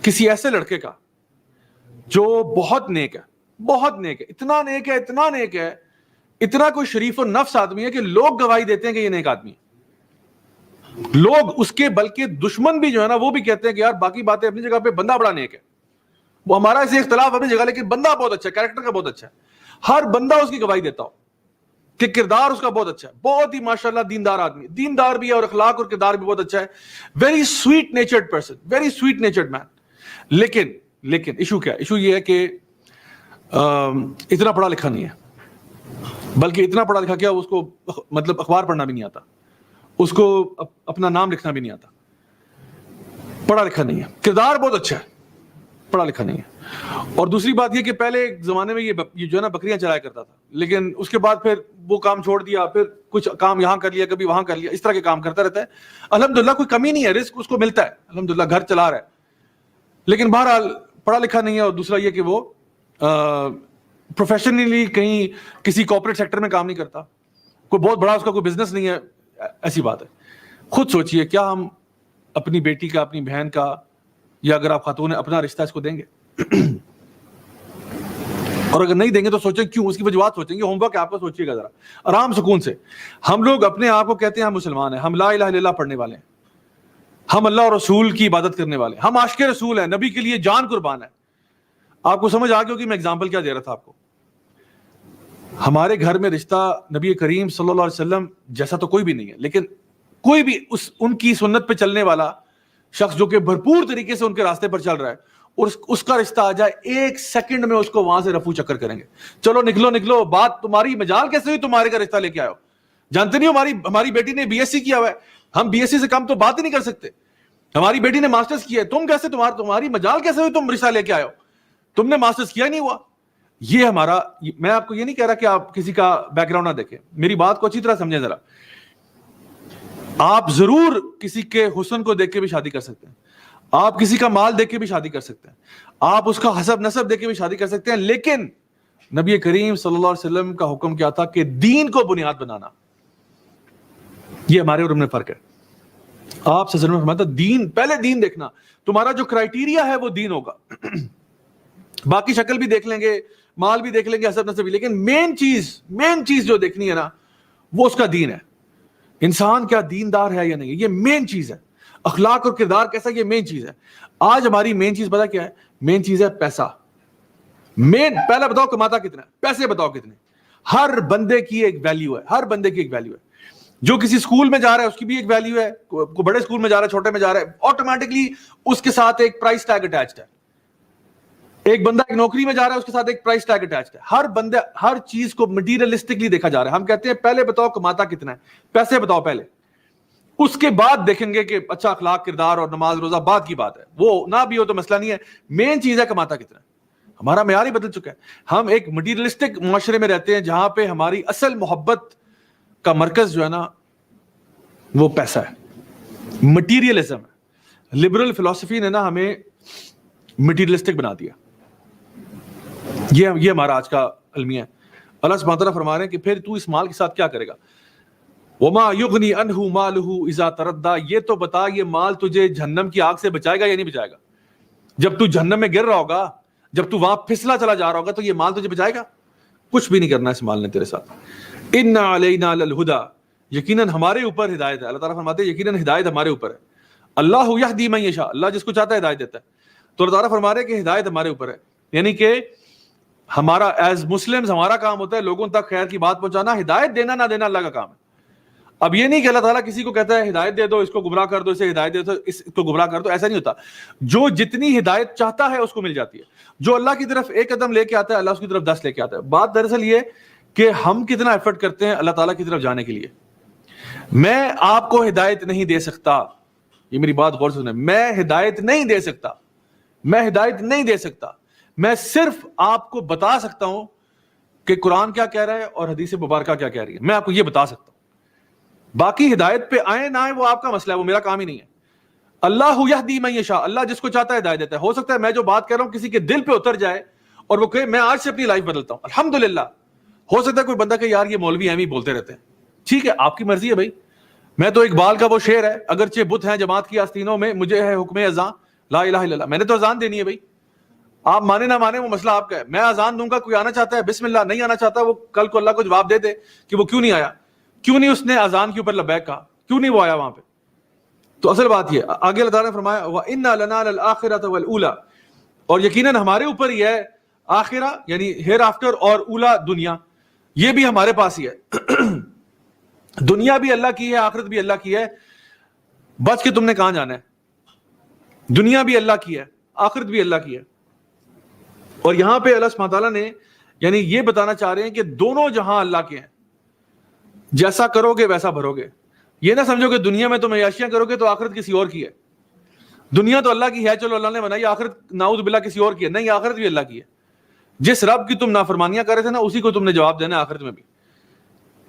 A: کسی ایسے لڑکے کا جو بہت نیک ہے, اتنا نیک ہے, اتنا کوئی شریف و نفس آدمی ہے کہ لوگ گواہی دیتے ہیں کہ یہ نیک آدمی ہے. لوگ اس کے بلکہ دشمن بھی جو ہے نا, وہ بھی کہتے ہیں کہ یار باقی باتیں اپنی جگہ پہ, بندہ بڑا نیک ہے. وہ ہمارا اسے اختلاف اپنی جگہ, لیکن بندہ بہت اچھا ہے, کیریکٹر کا بہت اچھا ہے. ہر بندہ اس کی گواہی دیتا ہو کہ کردار اس کا بہت اچھا ہے, بہت ہی ماشاءاللہ دیندار آدمی, دیندار بھی ہے اور اخلاق اور کردار بھی بہت اچھا ہے. Very sweet natured person, very sweet natured man. لیکن ایشو کیا ہے؟ ایشو یہ ہے کہ اتنا پڑھا لکھا نہیں ہے. بلکہ اتنا پڑھا لکھا کیا اس کو مطلب اخبار پڑھنا بھی نہیں آتا, اس کو اپنا نام لکھنا بھی نہیں آتا, پڑھا لکھا نہیں ہے. کردار بہت اچھا ہے, پڑھا لکھا نہیں ہے. اور دوسری بات یہ کہ پہلے زمانے میں یہ جو ہے نا بکریاں چلایا کرتا تھا, لیکن اس کے بعد پھر وہ کام چھوڑ دیا, پھر کچھ کام یہاں کر لیا, کبھی وہاں کر لیا, اس طرح کے کام کرتا رہتا ہے. الحمدللہ کوئی کمی نہیں ہے, رزق اس کو ملتا ہے, الحمدللہ گھر چلا رہا ہے, لیکن بہرحال پڑھا لکھا نہیں ہے. اور دوسرا یہ کہ وہ پروفیشنلی کہیں کسی کارپوریٹ سیکٹر میں کام نہیں کرتا, کوئی بہت بڑا اس کا کوئی بزنس نہیں ہے. ایسی بات ہے. خود سوچئے کیا ہم اپنی بیٹی کا, اپنی بہن کا, یا اگر آپ خاتون ہیں اپنا رشتہ اس کو دیں گے؟ اور اگر نہیں دیں گے تو سوچیں کیوں, اس کی وجوہات سوچیں گے. ہوم ورک آپ کا سوچیے گا ذرا آرام سکون سے. ہم لوگ اپنے آپ کو کہتے ہیں ہم مسلمان ہیں, ہم لا الہ الا اللہ پڑھنے والے ہیں, ہم اللہ اور رسول کی عبادت کرنے والے ہیں, ہم عاشق رسول ہیں, نبی کے لیے جان قربان ہے. آپ کو سمجھ آ گیا کہ میں اگزامپل کیا دے رہا تھا آپ کو. ہمارے گھر میں رشتہ نبی کریم صلی اللہ علیہ وسلم جیسا تو کوئی بھی نہیں ہے, لیکن کوئی بھی ان کی سنت پہ چلنے والا شخص جو کہ بھرپور طریقے سے ان کے راستے پر چل رہا ہے, اور اس کا رشتہ آ جائے, ایک سیکنڈ میں اس کو وہاں سے رفو چکر کریں گے. چلو نکلو, بات تمہاری مجال کیسے ہوئی, تمہارے کا رشتہ لے کے آئے ہو. جانتے نہیں ہو ہماری بیٹی نے بی ایس سی کیا ہوا ہے, ہم بی ایس سی سے کم تو بات ہی نہیں کر سکتے. ہماری بیٹی نے ماسٹرز کیا ہے, تم کیسے, تمہاری مجال کیسے ہوئی, تم رشتہ لے کے آئے ہو, تم نے ماسٹرز کیا نہیں ہوا. یہ ہمارا, میں آپ کو یہ نہیں کہہ رہا کہ آپ کسی کا بیک گراؤنڈ نہ دیکھیں, میری بات کو اچھی طرح سمجھیں ذرا. آپ ضرور کسی کے حسن کو دیکھ کے بھی شادی کر سکتے ہیں, آپ کسی کا مال دیکھ کے بھی شادی کر سکتے ہیں, آپ اس کا حسب نسب دیکھ کے بھی شادی کر سکتے ہیں, لیکن نبی کریم صلی اللہ علیہ وسلم کا حکم کیا تھا کہ دین کو بنیاد بنانا. یہ ہمارے اور میں فرق ہے. آپ صلی اللہ علیہ وسلم فرماتا دین, پہلے دین دیکھنا, تمہارا جو کرائیٹیریا ہے وہ دین ہوگا. باقی شکل بھی دیکھ لیں گے, مال بھی دیکھ لیں گے, حسب نسب بھی, لیکن مین چیز جو دیکھنی ہے نا وہ اس کا دین ہے. انسان کیا دیندار ہے یا نہیں, یہ مین چیز ہے. اخلاق اور کردار کیسا, یہ مین چیز ہے. آج ہماری مین چیز پتا کیا ہے؟ مین چیز ہے پیسہ. پہلا بتاؤ کماتا کتنا ہے, پیسے بتاؤ کتنے. ہر بندے کی ایک ویلیو ہے, ہر بندے کی ایک ویلیو ہے. جو کسی اسکول میں جا رہا ہے اس کی بھی ایک ویلیو ہے, کوئی بڑے اسکول میں جا رہا ہے, چھوٹے میں جا رہا ہے, آٹومیٹکلی اس کے ساتھ ایک پرائس ٹیگ اٹیچڈ ہے. ایک بندہ ایک نوکری میں جا رہا ہے, اس کے ساتھ ایک پرائس ٹیگ اٹیچڈ ہے. ہر بندہ ہر چیز کو مٹیریلسٹکلی دیکھا جا رہا ہے. ہم کہتے ہیں پہلے بتاؤ کماتا کتنا ہے, پیسے بتاؤ پہلے, اس کے بعد دیکھیں گے کہ اچھا اخلاق کردار اور نماز روزہ بعد کی بات ہے, وہ نہ بھی ہو تو مسئلہ نہیں ہے. مین چیز ہے کماتا کتنا ہے. ہمارا معیار ہی بدل چکا ہے. ہم ایک مٹیریلسٹک معاشرے میں رہتے ہیں جہاں پہ ہماری اصل محبت کا مرکز جو ہے نا وہ پیسہ ہے, مٹیریلزم ہے. لبرل فلسفی نے نا ہمیں مٹیریلسٹک بنا دیا. یہ ہمارا آج کا المیہ ہے. اللہ سبحانہ وتعالیٰ فرما رہے ہیں کہ پھر تو اس مال کے ساتھ کیا کرے گا. وما یغنی عنہ مالہ اذا تردی, یہ تو بتا یہ مال تجھے جہنم کی آگ سے بچائے گا یا نہیں بچائے گا. جب تو جہنم میں گر رہا ہوگا, جب تو وہاں پھسلا چلا جا رہا ہوگا, تو یہ مال تجھے بچائے گا؟ کچھ بھی نہیں کرنا اس مال نے تیرے ساتھ. ان علینا للہدی, یقیناً ہمارے اوپر ہدایت ہے. اللہ تعالیٰ فرماتے ہیں یقیناً ہدایت ہمارے اوپر ہے. اللہ یہدی من یشاء, اللہ جس کو چاہتا ہے ہدایت دیتا ہے. تو اللہ تعالیٰ فرما رہے ہیں کہ ہدایت ہمارے اوپر ہے, یعنی کہ ہمارا ایز مسلمز ہمارا کام ہوتا ہے لوگوں تک خیر کی بات پہنچانا. ہدایت دینا نہ دینا اللہ کا کام ہے. اب یہ نہیں کہ اللہ تعالیٰ کسی کو کہتا ہے ہدایت دے دو, اس کو گمراہ کر دو, اسے ہدایت دے دو, اس کو گمراہ کر دو, ایسا نہیں ہوتا. جو جتنی ہدایت چاہتا ہے اس کو مل جاتی ہے. جو اللہ کی طرف ایک قدم لے کے آتا ہے اللہ اس کی طرف 10 لے کے آتا ہے. بات دراصل یہ کہ ہم کتنا ایفرٹ کرتے ہیں اللہ تعالیٰ کی طرف جانے کے لیے. میں آپ کو ہدایت نہیں دے سکتا, یہ میری بات غور سے سنیں, میں ہدایت نہیں دے سکتا, میں ہدایت نہیں دے سکتا. میں صرف آپ کو بتا سکتا ہوں کہ قرآن کیا کہہ رہا ہے اور حدیث مبارکہ کیا کہہ رہی ہے. میں آپ کو یہ بتا سکتا ہوں. باقی ہدایت پہ آئے نہ آئے وہ آپ کا مسئلہ ہے, وہ میرا کام ہی نہیں ہے. اللہ یہدی من یشاء, اللہ جس کو چاہتا ہے ہدایت دیتا ہے. ہو سکتا ہے میں جو بات کہہ رہا ہوں کسی کے دل پہ اتر جائے اور وہ کہے میں آج سے اپنی لائف بدلتا ہوں, الحمدللہ. ہو سکتا ہے کوئی بندہ کہ یار یہ مولوی ایم ہی بولتے رہتے ہیں, ٹھیک ہے آپ کی مرضی ہے بھائی. میں تو اقبال کا وہ شعر ہے, اگرچہ بت ہیں جماعت کی آستینوں میں, مجھے ہے حکم اذان لا الہ الا اللہ. میں نے تو اذان دینی ہے بھائی, آپ مانے نہ مانے وہ مسئلہ آپ کا ہے. میں اذان دوں گا, کوئی آنا چاہتا ہے بسم اللہ, نہیں آنا چاہتا وہ کل کو اللہ کو جواب دے دے کہ وہ کیوں نہیں آیا, کیوں نہیں اس نے اذان کے اوپر لبیک کہا, کیوں نہیں وہ آیا وہاں پہ. تو اصل بات یہ آگے اللہ تعالیٰ نے فرمایا وَإِنَّا لَنَا لَلْآخِرَةَ وَالْأُولَى, اور یقیناً ہمارے اوپر ہی ہے آخرہ یعنی ہیر آفٹر, اور اولا دنیا, یہ بھی ہمارے پاس ہی ہے. دنیا بھی اللہ کی ہے, آخرت بھی اللہ کی ہے, بچ کے تم نے کہاں جانا ہے. دنیا بھی اللہ کی ہے, آخرت بھی اللہ کی ہے. اور یہاں پہ اللہ سبحانہ تعالیٰ نے یعنی یہ بتانا چاہ رہے ہیں کہ دونوں جہاں اللہ کے ہیں، جیسا کرو گے ویسا بھرو گے. یہ نہ سمجھو کہ دنیا میں تم عیاشیاں کرو گے تو آخرت کسی اور کی ہے. دنیا تو اللہ کی ہے، چلو اللہ نے بنائی، آخرت نعوذ باللہ کسی اور کی ہے. نہیں، آخرت بھی اللہ کی ہے. جس رب کی تم نافرمانیاں کر رہے تھے نا، اسی کو تم نے جواب دینا ہے آخرت میں بھی.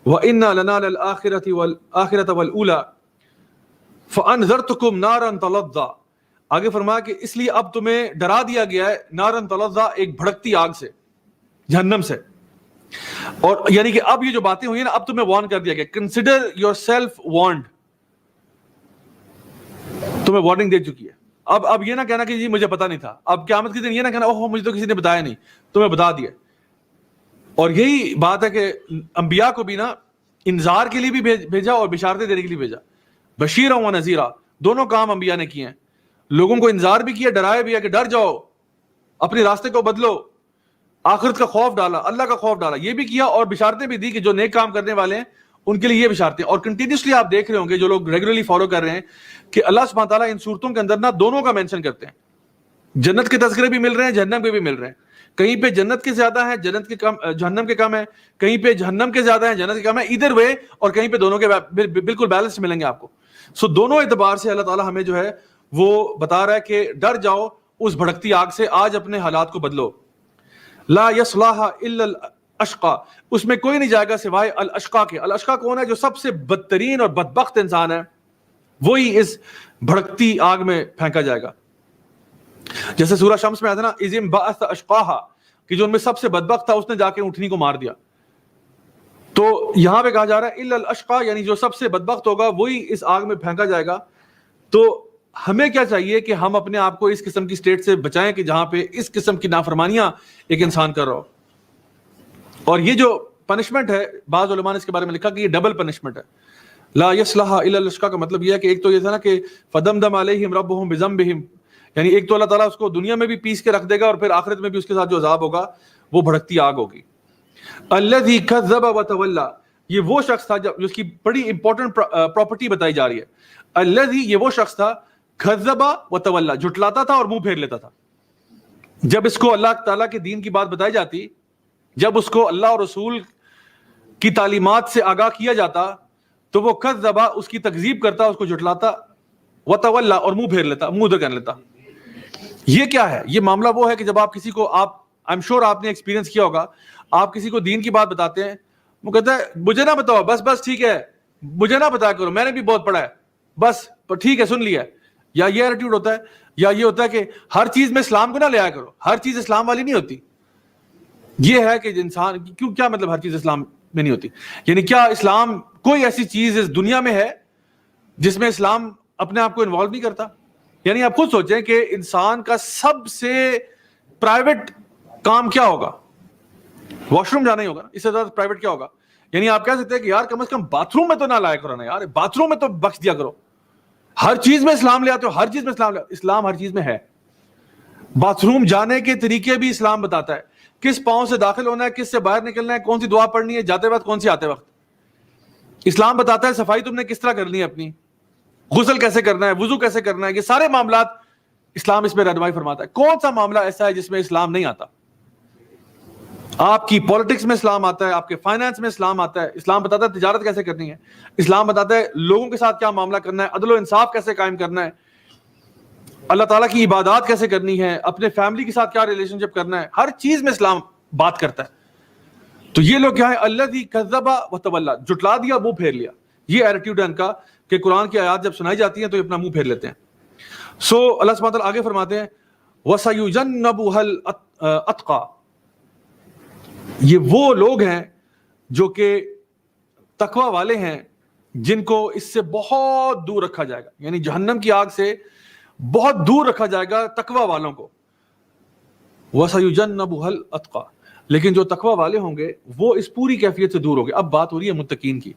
A: وَإِنَّا لَنَا لَلْآخِرَةِ وَالْآخِرَةَ وَالْأُولَى فَأَنذَرْتُكُمْ نَارًا تَلَظَّىٰ. آگے فرمایا کہ اس لیے اب تمہیں ڈرا دیا گیا ہے نارن تلظیٰ، ایک بھڑکتی آگ سے، جہنم سے. اور یعنی کہ اب یہ جو باتیں ہوئی ہیں نا، اب تمہیں وارن کر دیا گیا. کنسیڈر یور سیلف وارنڈ، تمہیں وارننگ دے چکی ہے. اب یہ نہ کہنا کہ جی مجھے پتا نہیں تھا. اب قیامت کے دن یہ نہ کہنا اوہ مجھے تو کسی نے بتایا نہیں، تمہیں بتا دیا. اور یہی بات ہے کہ انبیاء کو بھی نا انذار کے لیے بھی بھیجا اور بشارتیں دینے کے لیے بھیجا. بشیرا و نذیرا، دونوں کام انبیاء نے کیے ہیں. لوگوں کو انذار بھی کیا، ڈرایا بھی ہے کہ ڈر جاؤ، اپنے راستے کو بدلو، آخرت کا خوف ڈالا، اللہ کا خوف ڈالا. یہ بھی کیا اور بشارتیں بھی دی کہ جو نیک کام کرنے والے ہیں ان کے لیے یہ بشارتیں. اور کنٹینیوسلی آپ دیکھ رہے ہوں گے جو لوگ ریگولرلی فالو کر رہے ہیں کہ اللہ سبحانہ تعالیٰ ان صورتوں کے اندر نا دونوں کا مینشن کرتے ہیں. جنت کے تذکرے بھی مل رہے ہیں، جہنم کے بھی مل رہے ہیں. کہیں پہ جنت کے زیادہ ہیں، جنت کے کم، جہنم کے کم ہے. کہیں پہ جہنم کے زیادہ ہیں، جنت کے کم ہے. ادھر وے، اور کہیں پہ دونوں کے بالکل بیلنس ملیں گے آپ کو. سو دونوں اعتبار سے اللہ تعالیٰ ہمیں جو ہے وہ بتا رہا ہے کہ ڈر جاؤ اس بھڑکتی آگ سے، آج اپنے حالات کو بدلو. لا یصلاھا الا الاشقى، اس میں کوئی نہیں جائے گا سوائے الاشقا کے. الاشقا کون ہے؟ جو سب سے بدترین اور بدبخت انسان ہے، وہی اس بھڑکتی آگ میں پھینکا جائے گا. جیسے سورہ شمس میں آتا نا اذ انبعث اشقاھا، کہ جو ان میں سب سے بدبخت تھا اس نے جا کے اونٹنی کو مار دیا. تو یہاں پہ کہا جا رہا ہے الا الاشقا، یعنی جو سب سے بدبخت ہوگا وہی اس آگ میں پھینکا جائے گا. تو ہمیں کیا چاہیے کہ ہم اپنے آپ کو اس قسم کی سٹیٹ سے بچائیں کہ جہاں پہ اس قسم کی نافرمانیاں ایک انسان کر رہا ہو. اور یہ جو پنشمنٹ ہے، بعض علماء نے اس کے بارے میں لکھا کہ یہ ڈبل پنشمنٹ ہے. لا یصلح الا الاشقا کا مطلب یہ ہے کہ ایک تو یہ تھا نا کہ فدمدم علیہم ربہم بذنبہم، یعنی ایک تو اللہ تعالیٰ اس کو دنیا میں بھی پیس کے رکھ دے گا اور پھر آخرت میں بھی اس کے ساتھ جو عذاب ہوگا وہ بھڑکتی آگ ہوگی. الذی کذب وتولی، یہ وہ شخص تھا جس کی بڑی امپورٹنٹ پراپرٹی بتائی جا رہی ہے. الذی، یہ وہ شخص تھا، کذب وتولی، جھٹلاتا تھا اور منہ پھیر لیتا تھا. جب اس کو اللہ تعالیٰ کے دین کی بات بتائی جاتی، جب اس کو اللہ اور رسول کی تعلیمات سے آگاہ کیا جاتا، تو وہ کذب، اس کی تکذیب کرتا، اس کو جھٹلاتا، وتولی، اور منہ پھیر لیتا، منہ ادھر کر لیتا. یہ کیا ہے؟ یہ معاملہ وہ ہے کہ جب آپ کسی کو، آپ آئی ایم شیور آپ نے ایکسپیرینس کیا ہوگا، آپ کسی کو دین کی بات بتاتے ہیں، وہ کہتا ہے مجھے نہ بتاؤ، بس ٹھیک ہے، مجھے نہ بتایا کرو، میں نے بھی بہت پڑھا ہے، بس ٹھیک ہے سن لیا. یا یہ ایٹیٹیوڈ ہوتا ہے، یا یہ ہوتا ہے کہ ہر چیز میں اسلام کو نہ لے آیا کرو، ہر چیز اسلام والی نہیں ہوتی. یہ ہے کہ انسان کیوں، کیا مطلب ہر چیز اسلام میں نہیں ہوتی؟ یعنی کیا اسلام، کوئی ایسی چیز اس دنیا میں ہے جس میں اسلام اپنے آپ کو انوالو نہیں کرتا؟ یعنی آپ خود سوچیں کہ انسان کا سب سے پرائیویٹ کام کیا ہوگا؟ واش روم جانا ہی ہوگا. اس سے زیادہ پرائیویٹ کیا ہوگا؟ یعنی آپ کہہ سکتے ہیں کہ یار کم از کم باتھ روم میں تو نہ لایا کرو نا یار، باتھ روم میں تو بخش دیا کرو. ہر چیز میں اسلام لے آتے ہو، ہر چیز میں اسلام لے آتے. اسلام ہر چیز میں ہے. باتھ روم جانے کے طریقے بھی اسلام بتاتا ہے، کس پاؤں سے داخل ہونا ہے، کس سے باہر نکلنا ہے، کون سی دعا پڑھنی ہے جاتے وقت، کون سی آتے وقت. اسلام بتاتا ہے صفائی تم نے کس طرح کرنی ہے اپنی، غسل کیسے کرنا ہے، وضو کیسے کرنا ہے. یہ سارے معاملات اسلام اس میں رہنمائی فرماتا ہے. کون سا معاملہ ایسا ہے جس میں اسلام نہیں آتا؟ آپ کی پالیٹکس میں اسلام آتا ہے، آپ کے فائنانس میں اسلام آتا ہے. اسلام بتاتا ہے تجارت کیسے کرنی ہے، اسلام بتاتا ہے لوگوں کے ساتھ کیا معاملہ کرنا ہے، عدل و انصاف کیسے قائم کرنا ہے، اللہ تعالیٰ کی عبادات کیسے کرنی ہے، اپنے فیملی کے ساتھ کیا ریلیشن شپ کرنا ہے. ہر چیز میں اسلام بات کرتا ہے. تو یہ لوگ کیا ہے؟ الذی کذب وتولی، جھٹلا دیا، منہ پھیر لیا. یہ ایٹیٹیوڈ ہے ان کا کہ قرآن کی آیات جب سنائی جاتی ہیں تو یہ اپنا منہ پھیر لیتے ہیں. سو اللہ سبحانہ وتعالیٰ آگے فرماتے ہیں وَسَيُجَنَّبُهَا الْأَتْقَى، یہ وہ لوگ ہیں جو کہ تقوی والے ہیں، جن کو اس سے بہت دور رکھا جائے گا. یعنی جہنم کی آگ سے بہت دور رکھا جائے گا تقوی والوں کو. وَسَيُجَنَّبُهَا الْأَتْقَى، لیکن جو تقوی والے ہوں گے وہ اس پوری کیفیت سے دور ہو گئے. اب بات ہو رہی ہے متقین کی.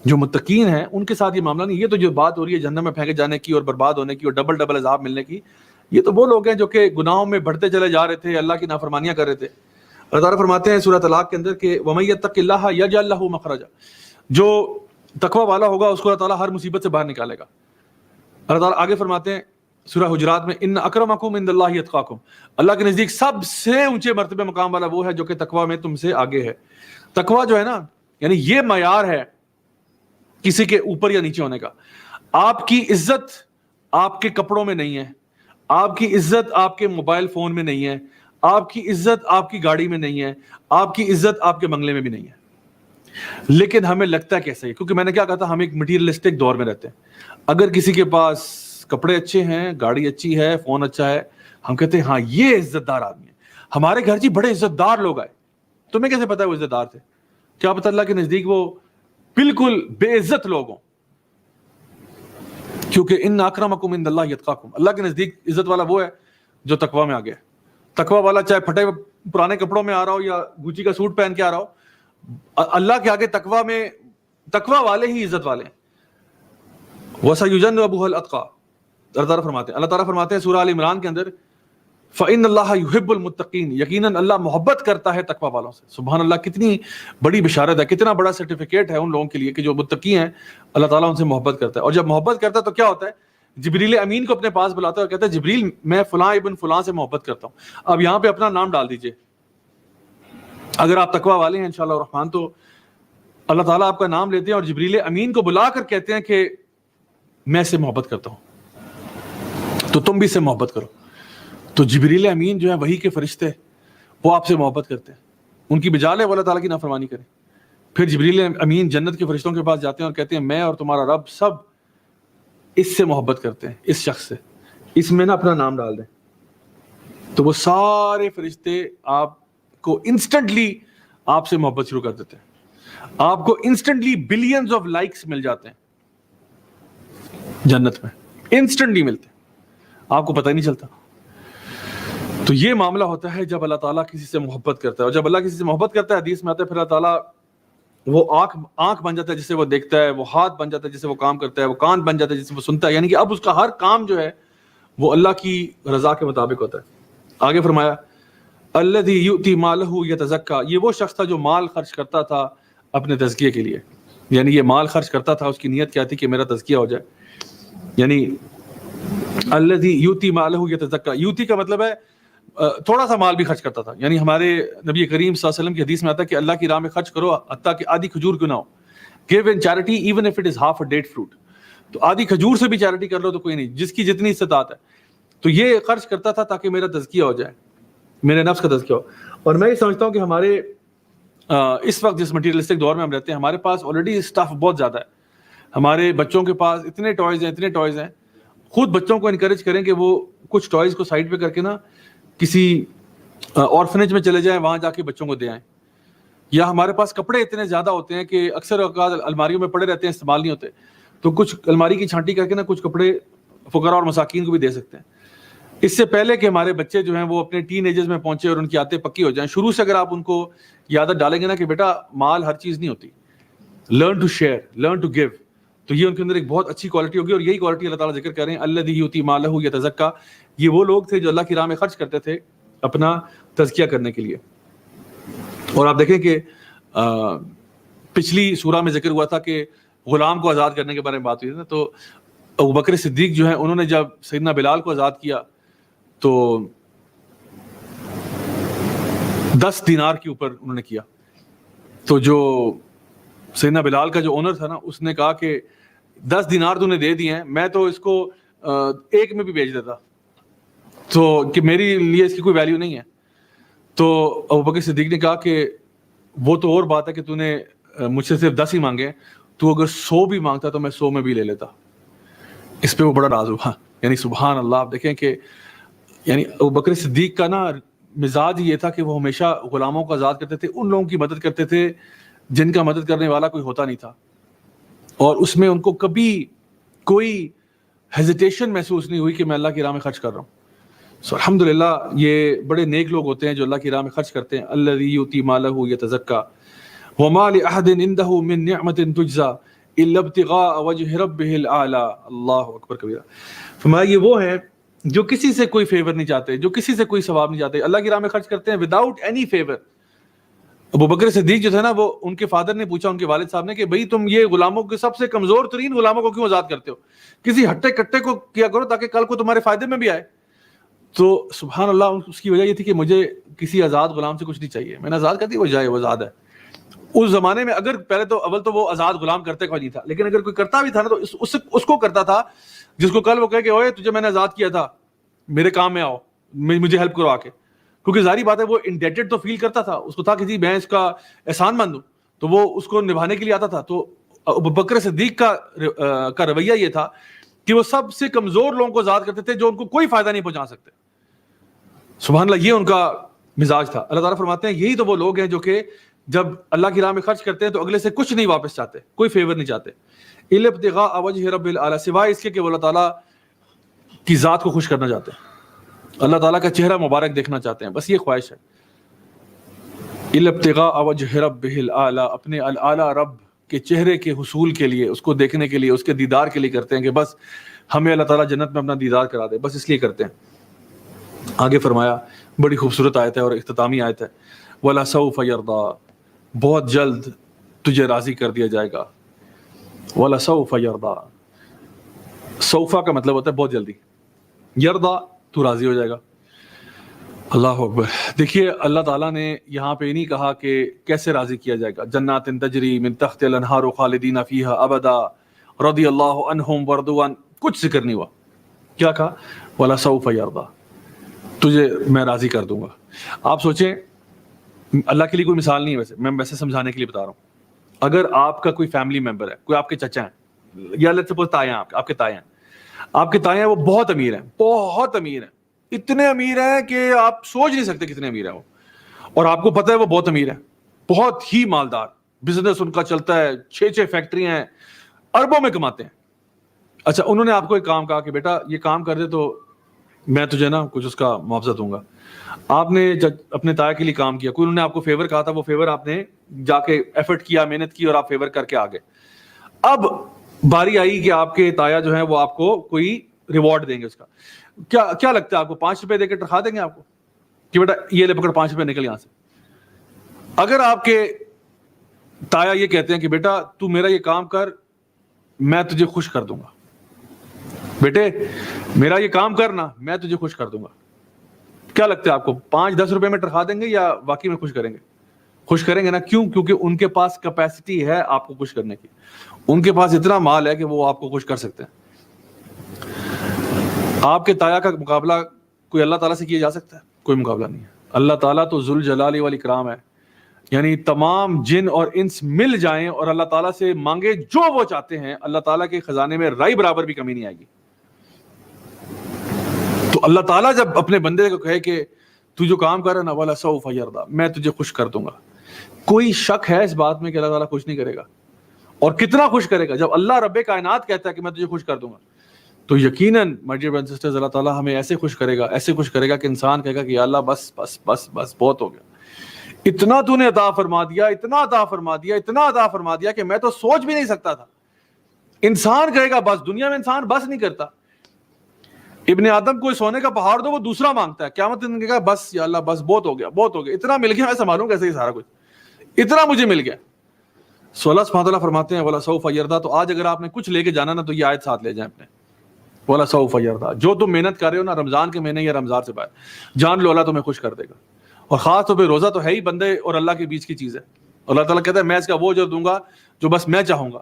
A: جو متقین ہیں ان کے ساتھ یہ معاملہ نہیں. یہ تو جو بات ہو رہی ہے جہنم میں پھینکے جانے کی اور برباد ہونے کی اور ڈبل عذاب ملنے کی، یہ تو وہ لوگ ہیں جو کہ گناہوں میں بڑھتے چلے جا رہے تھے، اللہ کی نافرمانیاں کر رہے تھے. اللہ تعالیٰ فرماتے ہیں سورہ طلاق کے اندر کہ وَمَن يَتَّقِ اللَّهَ يَجْعَل لَهُ مَخْرَجًا، جو تقوی والا ہوگا اس کو اللہ تعالیٰ ہر مصیبت سے باہر نکالے گا. اللہ تعالیٰ آگے فرماتے ہیں سورہ حجرات میں ان اکرمکم عند اللہ اتقاکم، اللہ کے نزدیک سب سے اونچے مرتبے مقام والا وہ ہے جو کہ تقوی میں تم سے آگے ہے. تقوی جو ہے نا، یعنی یہ معیار ہے کسی کے اوپر یا نیچے ہونے کا. آپ کی عزت آپ کے کپڑوں میں نہیں ہے، آپ کی عزت آپ کے موبائل فون میں نہیں ہے، آپ کی عزت آپ کی گاڑی میں نہیں ہے، آپ کی عزت آپ کے بنگلے میں بھی نہیں ہے. لیکن ہمیں لگتا ہے کیسے، کیونکہ میں نے کیا کہا تھا، ہم ایک مٹیریلسٹک دور میں رہتے ہیں. اگر کسی کے پاس کپڑے اچھے ہیں، گاڑی اچھی ہے، فون اچھا ہے، ہم کہتے ہیں ہاں یہ عزت دار آدمی ہے. ہمارے گھر جی بڑے عزت دار لوگ آئے، تمہیں کیسے پتا ہے وہ عزت دار تھے؟ کیا پتہ اللہ کے نزدیک وہ بالکل بے عزت لوگ ہوں. کیونکہ ان اکرمکم عند اللہ اتقاکم، اللہ کے نزدیک عزت والا وہ ہے جو تقوی میں آ گیا. تقوی والا چاہے پھٹے پرانے کپڑوں میں آ رہا ہو یا گوچی کا سوٹ پہن کے آ رہا ہو، اللہ کے آگے تقوی میں تقوی والے ہی عزت والے ہیں. وَسَيُجَنَّبُهَا الْأَتْقَى، اللہ تعالیٰ فرماتے ہیں سورہ آل عمران کے اندر فَإِنَّ اللَّهَ يُحِبُّ الْمُتَّقِينَ، یقیناً اللہ محبت کرتا ہے تقوی والوں سے. سبحان اللہ، کتنی بڑی بشارت ہے، کتنا بڑا سرٹیفکیٹ ہے ان لوگوں کے لیے کہ جو متقی ہیں اللہ تعالیٰ ان سے محبت کرتا ہے. اور جب محبت کرتا ہے تو کیا ہوتا ہے، جبریل امین کو اپنے پاس بلاتا ہے اور کہتا ہے جبریل میں فلاں ابن فلاں سے محبت کرتا ہوں. اب یہاں پہ اپنا نام ڈال دیجئے، اگر آپ تقوی والے ہیں انشاءاللہ الرحمن تو اللہ تعالیٰ آپ کا نام لیتے ہیں اور جبریل امین کو بلا کر کہتے ہیں کہ میں اس سے محبت کرتا ہوں تو تم بھی اس سے محبت کرو. تو جبریل امین جو ہے وحی کے فرشتے، وہ آپ سے محبت کرتے ہیں، ان کی بجال ہے وہ اللہ تعالیٰ کی نافرمانی کریں. پھر جبریل امین جنت کے فرشتوں کے پاس جاتے ہیں اور کہتے ہیں میں اور تمہارا رب سب اس سے محبت کرتے ہیں، اس شخص سے، اس میں نا اپنا نام ڈال دیں. تو وہ سارے فرشتے آپ کو انسٹنٹلی آپ سے محبت شروع کر دیتے ہیں. آپ کو انسٹنٹلی بلینز آف لائکس مل جاتے ہیں جنت میں، انسٹنٹلی ملتے ہیں، آپ کو پتہ ہی نہیں چلتا. تو یہ معاملہ ہوتا ہے جب اللہ تعالیٰ کسی سے محبت کرتا ہے. اور جب اللہ کسی سے محبت کرتا ہے، حدیث میں آتا ہے پھر اللہ تعالیٰ وہ آنکھ بن جاتا ہے جس سے وہ دیکھتا ہے، وہ ہاتھ بن جاتا ہے جس سے وہ کام کرتا ہے، وہ کان بن جاتا ہے جس سے وہ سنتا ہے. یعنی کہ اب اس کا ہر کام جو ہے وہ اللہ کی رضا کے مطابق ہوتا ہے. آگے فرمایا الذی یؤتی مالہ یتزکیٰ، یہ وہ شخص تھا جو مال خرچ کرتا تھا اپنے تزکیے کے لیے. یعنی یہ مال خرچ کرتا تھا، اس کی نیت کیا تھی کہ میرا تزکیہ ہو جائے. یعنی الذی یؤتی مالہ یتزکیٰ، یؤتی کا مطلب ہے تھوڑا سا مال بھی خرچ کرتا تھا. یعنی ہمارے نبی کریم صلی اللہ علیہ وسلم کی حدیث میں آتا ہے کہ اللہ کی راہ میں خرچ کرو حتیٰ کہ آدھی کھجور کیوں نہ ہو. give in charity even if it is half a date fruit، تو آدھی کھجور سے بھی چیریٹی کر لو تو کوئی نہیں، جس کی جتنی استطاعت ہے. تو یہ خرچ کرتا تھا تاکہ میرا تزکیہ ہو جائے، میرے نفس کا تزکیہ ہو. اور میں یہ سمجھتا ہوں کہ ہمارے اس وقت جس مٹیریلسٹک دور میں ہم رہتے ہیں، ہمارے پاس آلریڈی اسٹف بہت زیادہ ہے. ہمارے بچوں کے پاس اتنے ٹوائز ہیں. خود بچوں کو انکریج کریں کہ وہ کچھ ٹوائز کو سائڈ پہ کر کے نا کسی آرفنیج میں چلے جائیں، وہاں جا کے بچوں کو دے آئیں. یا ہمارے پاس کپڑے اتنے زیادہ ہوتے ہیں کہ اکثر اوقات الماریوں میں پڑے رہتے ہیں، استعمال نہیں ہوتے، تو کچھ الماری کی چھانٹی کر کے نا کچھ کپڑے فقراء اور مساکین کو بھی دے سکتے ہیں. اس سے پہلے کہ ہمارے بچے جو ہیں وہ اپنے ٹین ایجز میں پہنچے اور ان کی عادتیں پکی ہو جائیں، شروع سے اگر آپ ان کو یہ عادت ڈالیں گے نا کہ بیٹا مال ہر چیز نہیں ہوتی، learn to share, learn to give, تو یہ ان کے اندر ایک بہت اچھی کوالٹی ہوگی. اور یہی کوالٹی اللہ تعالیٰ ذکر کر رہے ہیں الذی یؤتی مالہ یتزکیٰ. یہ وہ لوگ تھے جو اللہ کی راہ میں خرچ کرتے تھے اپنا تزکیہ کرنے کے لیے. اور آپ دیکھیں کہ پچھلی سورہ میں ذکر ہوا تھا کہ غلام کو آزاد کرنے کے بارے میں بات ہوئی تھی. تو ابوبکر صدیق جو ہیں انہوں نے جب سیدنا بلال کو آزاد کیا تو 10 دینار کے اوپر انہوں نے کیا. تو جو سیدنا بلال کا جو اونر تھا نا، اس نے کہا کہ 10 دینار تو نے دے دیے ہیں، میں تو اس کو 1 میں بھی بیچ دیتا، تو کہ میری لیے اس کی کوئی ویلیو نہیں ہے. تو ابوبکر صدیق نے کہا کہ وہ تو اور بات ہے کہ تو نے مجھ سے صرف 10 ہی مانگے، تو اگر 100 بھی مانگتا تو میں 100 میں بھی لے لیتا. اس پہ وہ بڑا راز ہوا. یعنی سبحان اللہ، آپ دیکھیں کہ یعنی ابوبکر صدیق کا نا مزاج یہ تھا کہ وہ ہمیشہ غلاموں کو آزاد کرتے تھے، ان لوگوں کی مدد کرتے تھے جن کا مدد کرنے والا کوئی ہوتا نہیں تھا، اور اس میں ان کو کبھی کوئی ہیزیٹیشن محسوس نہیں ہوئی کہ میں اللہ کی راہ میں خرچ کر رہا ہوں. سو الحمدللہ یہ بڑے نیک لوگ ہوتے ہیں جو اللہ کی راہ میں خرچ کرتے ہیں. الذی یؤتی مالہ یتزکیٰ وما لأحد عنده من نعمة تجزى الا ابتغاء وجه ربه الاعلی. اللہ اکبر کبیرہ. فرمایا یہ وہ ہیں جو کسی سے کوئی فیور نہیں چاہتے، جو کسی سے کوئی ثواب نہیں چاہتے، اللہ کی راہ میں خرچ کرتے ہیں وداؤٹ اینی فیور. ابو بکر صدیق جو تھے نا، وہ ان کے فادر نے پوچھا ان کے والد صاحب نے کہ بھائی تم یہ غلاموں کے سب سے کمزور ترین غلاموں کو کیوں آزاد کرتے ہو؟ کسی ہٹے کٹے کو کیا کرو تاکہ کل کو تمہارے فائدے میں بھی آئے. تو سبحان اللہ، اس کی وجہ یہ تھی کہ مجھے کسی آزاد غلام سے کچھ نہیں چاہیے، میں نے آزاد کر دی، وہ جائے، وہ آزاد ہے. اس زمانے میں اگر پہلے تو اول تو وہ آزاد غلام کرتے کوئی نہیں تھا، لیکن اگر کوئی کرتا بھی تھا نا تو اس کو کرتا تھا جس کو کل وہ کہے کہ اوئے تجھے میں نے آزاد کیا تھا، میرے کام میں آؤ، مجھے ہیلپ کرو آ کے. کیونکہ ظاہری بات ہے وہ انڈیٹڈ تو فیل کرتا تھا، اس کو تھا کہ جی میں اس کا احسان مند ہوں، تو وہ اس کو نبھانے کے لیے آتا تھا. تو ابو بکر صدیق کا رویہ یہ تھا کہ وہ سب سے کمزور لوگوں کو آزاد کرتے تھے جو ان کو کوئی فائدہ نہیں پہنچا سکتے. سبحان اللہ، یہ ان کا مزاج تھا. اللہ تعالیٰ فرماتے ہیں یہی تو وہ لوگ ہیں جو کہ جب اللہ کی راہ میں خرچ کرتے ہیں تو اگلے سے کچھ نہیں واپس چاہتے، کوئی فیور نہیں چاہتے. الا ابتغاء وجہ رب الاعلی، سوائے اس کے کہ وہ اللہ تعالیٰ کی ذات کو خوش کرنا چاہتے ہیں، اللہ تعالیٰ کا چہرہ مبارک دیکھنا چاہتے ہیں، بس یہ خواہش ہے. الا ابتغاء وجہ رب الاعلی، اپنے الاعلی رب کے چہرے کے حصول کے لیے، اس کو دیکھنے کے لیے، اس کے دیدار کے لیے کرتے ہیں کہ بس ہمیں اللہ تعالیٰ جنت میں اپنا دیدار کرا دے، بس اس لیے کرتے ہیں. آگے فرمایا، بڑی خوبصورت آیت ہے اور اختتامی آیت ہے، وَلَسَوْفَ يَرْضَىٰ، بہت جلد تجھے راضی کر دیا جائے گا. وَلَسَوْفَ يَرْضَىٰ، سوفا کا مطلب ہوتا ہے بہت جلدی، یرضا تو راضی ہو جائے گا. اللہ اکبر. دیکھیے اللہ تعالیٰ نے یہاں پہ نہیں کہا کہ کیسے راضی کیا جائے گا، جنات تجری من تحت الانہار خالدین فیہا ابدا رضی اللہ عنہم ورضوا عنہ، کچھ ذکر نہیں ہوا. کیا کہا؟ وَلَسَوْفَ يَرْضَىٰ، تجھے میں راضی کر دوں گا. آپ سوچیں، اللہ کے لیے کوئی مثال نہیں ہے، میں ویسے سمجھانے کے لیے بتا رہا ہوں. اگر آپ کا کوئی فیملی ممبر ہے، کوئی آپ کے چچا ہیں یا لیٹس سپوز تایا ہیں، آپ کے تایا ہیں، آپ کے تایا ہیں، وہ بہت امیر ہیں، بہت امیر ہیں، اتنے امیر ہیں کہ آپ سوچ نہیں سکتے کتنے امیر ہیں وہ، اور آپ کو پتہ ہے وہ بہت امیر ہیں، بہت ہی مالدار، بزنس ان کا چلتا ہے، 6 فیکٹریاں ہیں، اربوں میں کماتے ہیں. اچھا، انہوں نے آپ کو ایک کام کہا کہ بیٹا یہ کام کر دے تو میں تجھے نا کچھ اس کا معاوضہ دوں گا. آپ نے جب اپنے تایا کے لیے کام کیا، کوئی انہوں نے آپ کو فیور کہا تھا، وہ فیور آپ نے جا کے ایفرٹ کیا، محنت کی، اور آپ فیور کر کے آ گئے. اب باری آئی کہ آپ کے تایا جو ہیں وہ آپ کو کوئی ریوارڈ دیں گے، اس کا کیا لگتا ہے آپ کو؟ 5 روپے دے کے تنخواہ دیں گے آپ کو کہ بیٹا یہ لے پکڑ 5 روپے نکل یہاں سے؟ اگر آپ کے تایا یہ کہتے ہیں کہ بیٹا تو میرا یہ کام کر، میں تجھے خوش کر دوں گا، بیٹے میرا یہ کام کرنا، میں تجھے خوش کر دوں گا، کیا لگتا ہے آپ کو 5-10 روپے میں تنخواہ دیں گے یا واقعی میں خوش کریں گے؟ خوش کریں گے نا. کیوں؟ کیونکہ ان کے پاس کیپیسٹی ہے آپ کو خوش کرنے کی، ان کے پاس اتنا مال ہے کہ وہ آپ کو خوش کر سکتے ہیں. آپ کے تایا کا مقابلہ کوئی اللہ تعالیٰ سے کیا جا سکتا ہے؟ کوئی مقابلہ نہیں ہے. اللہ تعالیٰ تو ذوالجلال والاکرام ہے، یعنی تمام جن اور انس مل جائیں اور اللہ تعالیٰ سے مانگے جو وہ چاہتے ہیں، اللہ تعالیٰ کے خزانے میں رائی برابر بھی کمی نہیں آئے گی. تو اللہ تعالیٰ جب اپنے بندے کو کہے کہ تو جو کام کر رہا ہے نا، وَلَسَوْفَ يَرْضَىٰ، میں تجھے خوش کر دوں گا، کوئی شک ہے اس بات میں کہ اللہ تعالیٰ خوش نہیں کرے گا؟ اور کتنا خوش کرے گا؟ جب اللہ رب کائنات کہتا ہے کہ میں تجھے خوش کر دوں گا، تو یقیناً my dear brothers and sisters, اللہ تعالیٰ ہمیں ایسے خوش کرے گا، ایسے خوش کرے گا کہ انسان کہے گا کہ یا اللہ بس بس بس بس بہت ہو گیا، اتنا تو نے عطا فرما دیا، اتنا عطا فرما دیا، اتنا عطا فرما دیا کہ میں تو سوچ بھی نہیں سکتا تھا. انسان کہے گا بس. دنیا میں انسان بس نہیں کرتا. ابن آدم کو سونے کا پہاڑ دو، وہ دوسرا مانگتا ہے. قیامت دن کہے گا بس یا اللہ بس بہت ہو گیا، بہت ہو گیا، اتنا مل گیا، میں سنبھالوں کیسے یہ سارا کچھ، اتنا مجھے مل گیا. اللہ سبحانہ وتعالیٰ فرماتے ہیں وَلَسَوْفَ يَرْضَىٰ. تو آج اگر آپ نے کچھ لے کے جانا نا تو یہ آیت ساتھ لے جائیں اپنے، وَلَسَوْفَ يَرْضَىٰ. جو تم محنت کر رہے ہو نا رمضان کے مہینے یا رمضان سے باہر، جان لو اللہ تمہیں خوش کر دے گا. اور خاص طور پہ روزہ تو ہے ہی بندے اور اللہ کے بیچ کی چیز ہے. اللہ تعالیٰ کہتا ہے میں اس کا وہ اجر دوں گا جو بس میں چاہوں گا.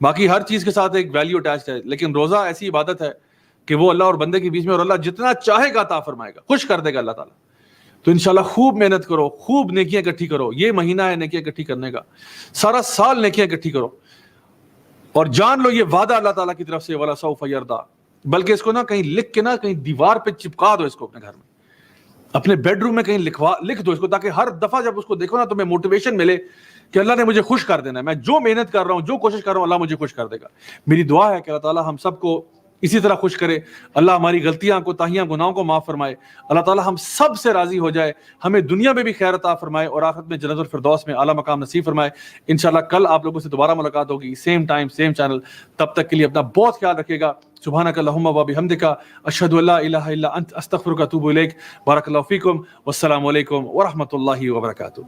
A: باقی ہر چیز کے ساتھ ایک ویلیو اٹیچڈ ہے، لیکن روزہ ایسی عبادت ہے کہ وہ اللہ اور بندے کے بیچ میں، اور اللہ جتنا چاہے گا عطا فرمائے گا، خوش کر دے گا اللہ تعالیٰ. تو انشاءاللہ خوب محنت کرو، خوب نیکیاں اکٹھی کرو. یہ مہینہ ہے نیکیاں اکٹھی کرنے کا، سارا سال نیکیاں اکٹھی کرو. اور جان لو یہ وعدہ اللہ تعالیٰ کی طرف سے وَلَسَوْفَ يَرْضَىٰ. بلکہ اس کو نا کہیں لکھ کے نا کہیں دیوار پہ چپکا دو، اس کو اپنے گھر میں، اپنے بیڈ روم میں کہیں لکھ دو اس کو، تاکہ ہر دفعہ جب اس کو دیکھو نا تمہیں موٹیویشن ملے کہ اللہ نے مجھے خوش کر دینا ہے. میں جو محنت کر رہا ہوں، جو کوشش کر رہا ہوں، اللہ مجھے خوش کر دے گا. میری دعا ہے کہ اللہ تعالیٰ ہم سب کو اسی طرح خوش کرے. اللہ ہماری غلطیاں کوتاہیاں گناہوں کو معاف فرمائے. اللہ تعالیٰ ہم سب سے راضی ہو جائے، ہمیں دنیا میں بھی خیر عطا فرمائے اور آخرت میں جنت الفردوس میں اعلیٰ مقام نصیب فرمائے. انشاءاللہ کل آپ لوگوں سے دوبارہ ملاقات ہوگی، سیم ٹائم سیم چینل. تب تک کے لیے اپنا بہت خیال رکھیے گا. سبحانک اللہم و بحمدک، اشہد ان لا الہ الا انت، استغفرک و اتوب الیک. بارک اللہ فیکم، والسلام علیکم ورحمۃ اللہ وبرکاتہ.